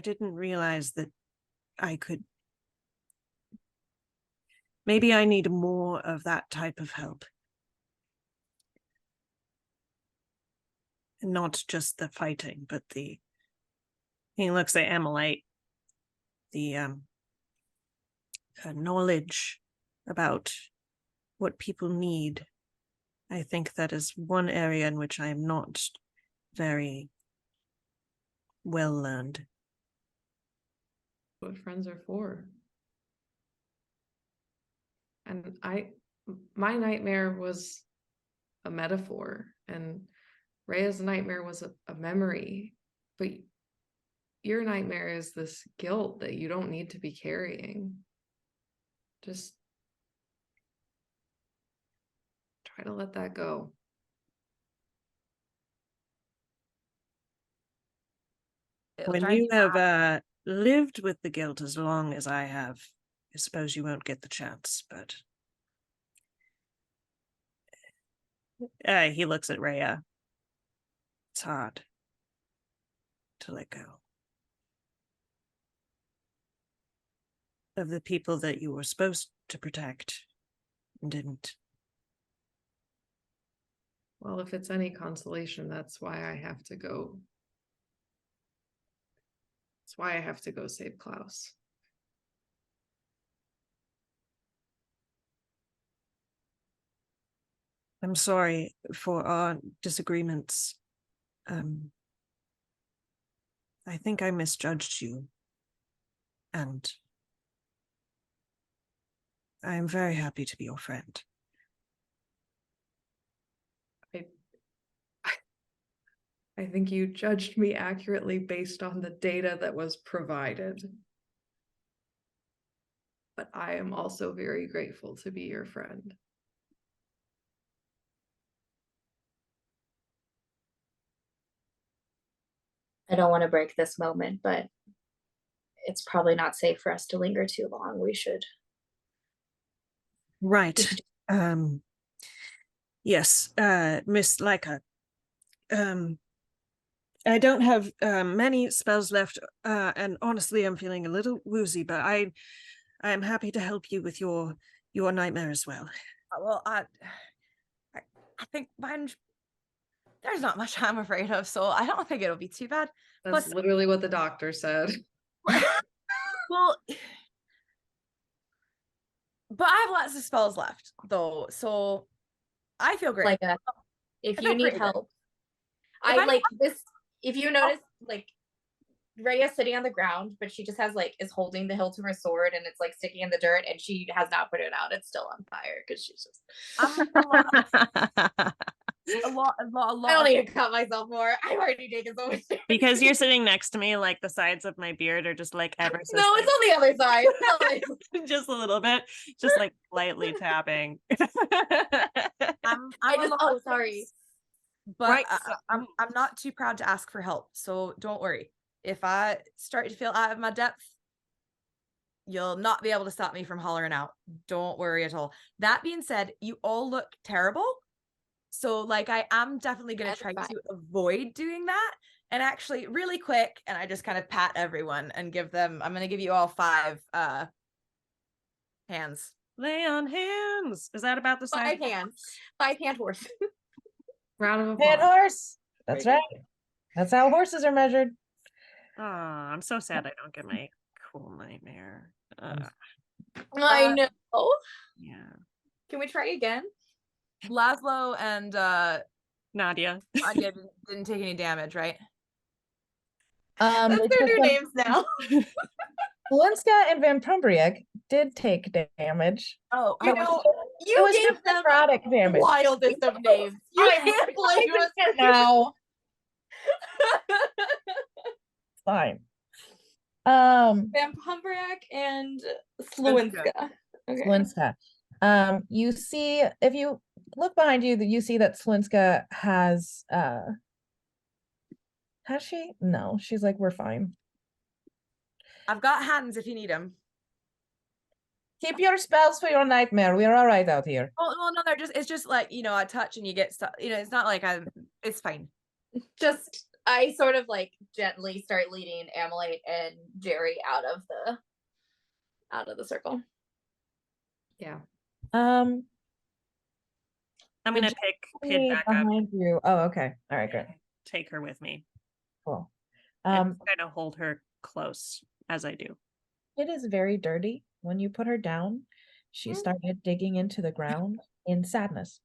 didn't realize that I could. Maybe I need more of that type of help. Not just the fighting, but he looks at Emily, the knowledge about what people need. I think that is one area in which I am not very well learned. What friends are for. And my nightmare was a metaphor, and Rhea's nightmare was a memory, but your nightmare is this guilt that you don't need to be carrying. Just try to let that go. When you have lived with the guilt as long as I have, I suppose you won't get the chance, but he looks at Rhea. It's hard to let go of the people that you were supposed to protect and didn't. Well, if it's any consolation, that's why I have to go. That's why I have to go save Klaus. I'm sorry for our disagreements. I think I misjudged you. And I am very happy to be your friend. I think you judged me accurately based on the data that was provided. But I am also very grateful to be your friend. I don't want to break this moment, but it's probably not safe for us to linger too long. We should. Right. Yes, Miss Leica. I don't have many spells left, and honestly, I'm feeling a little woozy, but I'm happy to help you with your nightmare as well. Well, I think mine. There's not much I'm afraid of, so I don't think it'll be too bad. That's Plus, literally what the doctor said. well, but I have lots of spells left, though, so I feel great. Like if I you feel need pretty good. help, If I I like this. If you notice, like Rhea's sitting on the ground, but she just has like is holding the hilt of her sword, and it's like sticking in the dirt, and she has not put it out. It's still on fire because she's just. a lot. I don't need to cut myself more. I've already taken so much damage. Because you're sitting next to me, like the sides of my beard are just like ever so No, it's on the other side. No, just a little bit, just like lightly tapping. Oh, sorry. But Right, I'm not too proud to ask for help, so don't worry. If I start to feel out of my depth, you'll not be able to stop me from hollering out. Don't worry at all. That being said, you all look terrible. So like I am definitely going to try to avoid doing that. And actually really quick, and I just kind of pat everyone and I'm going to give you all 5 hands. Lay on hands. Is that about the size? 5 hands. 5 hand horse. Round of Hand applause. horse. That's right. That's how horses are measured. Oh, I'm so sad I don't get my cool nightmare. I know. Yeah. Can we try again? Laszlo and Nadia. Nadia didn't take any damage, right? That's their new names now. Slinska and Vampumbriac did take damage. Oh, You know, you was gave them necrotic damage. wildest of names. You can't blame us now. Fine. Vampumbriac and Slinska. Okay. Slinska. You see, if you look behind you, you see that Slinska has Has she? No, she's like, we're fine. I've got hands if you need them. Keep your spells for your nightmare. We're all right out here. Oh no, they're just, it's just like, a touch and you get stuff, it's not like it's fine. Just I sort of like gently start leading Amalite and Jerry out of the circle. Yeah. Um, I'm gonna the pick Pid Jerry back up, behind you. Oh, okay. All right, great. take her with me, Cool. and kind of hold her close as I do. It is very dirty. When you put her down, she started digging into the ground in sadness.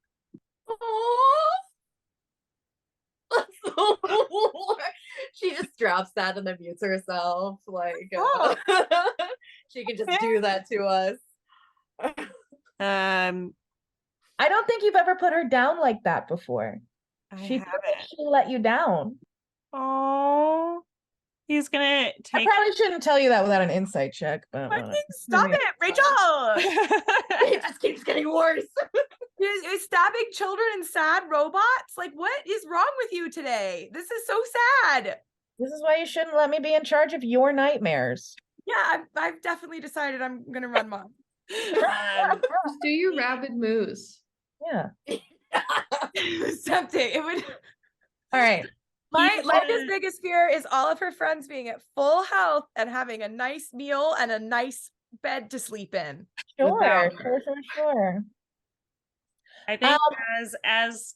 She just drops that and then mutes herself. Like Oh. she can just do that to us. I don't think you've ever put her down like that before. She let you down. Oh, he's gonna I take. probably shouldn't tell you that without an insight check, but whatever. Stop it, Rachel! It just keeps getting worse. You're stabbing children and sad robots? Like, what is wrong with you today? This is so sad. This is why you shouldn't let me be in charge of your nightmares. Yeah, I've definitely decided I'm gonna run mom. Just do your rabid moose. Yeah. It's tempting. It would. All right. My biggest fear is all of her friends being at full health and having a nice meal and a nice bed to sleep in. Sure. Sure. I think as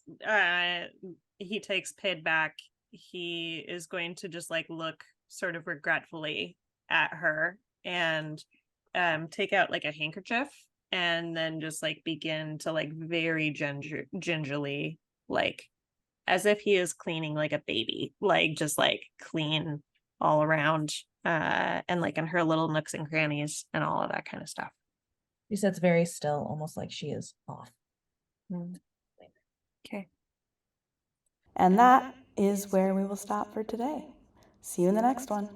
he takes Pid back, he is going to just like look sort of regretfully at her and take out like a handkerchief and then just like begin to like very gingerly, like as if he is cleaning like a baby, like just like clean all around and like in her little nooks and crannies and all of that kind of stuff. She sits very still, almost like she is off. Okay. And that is where we will stop for today. See you in the next one.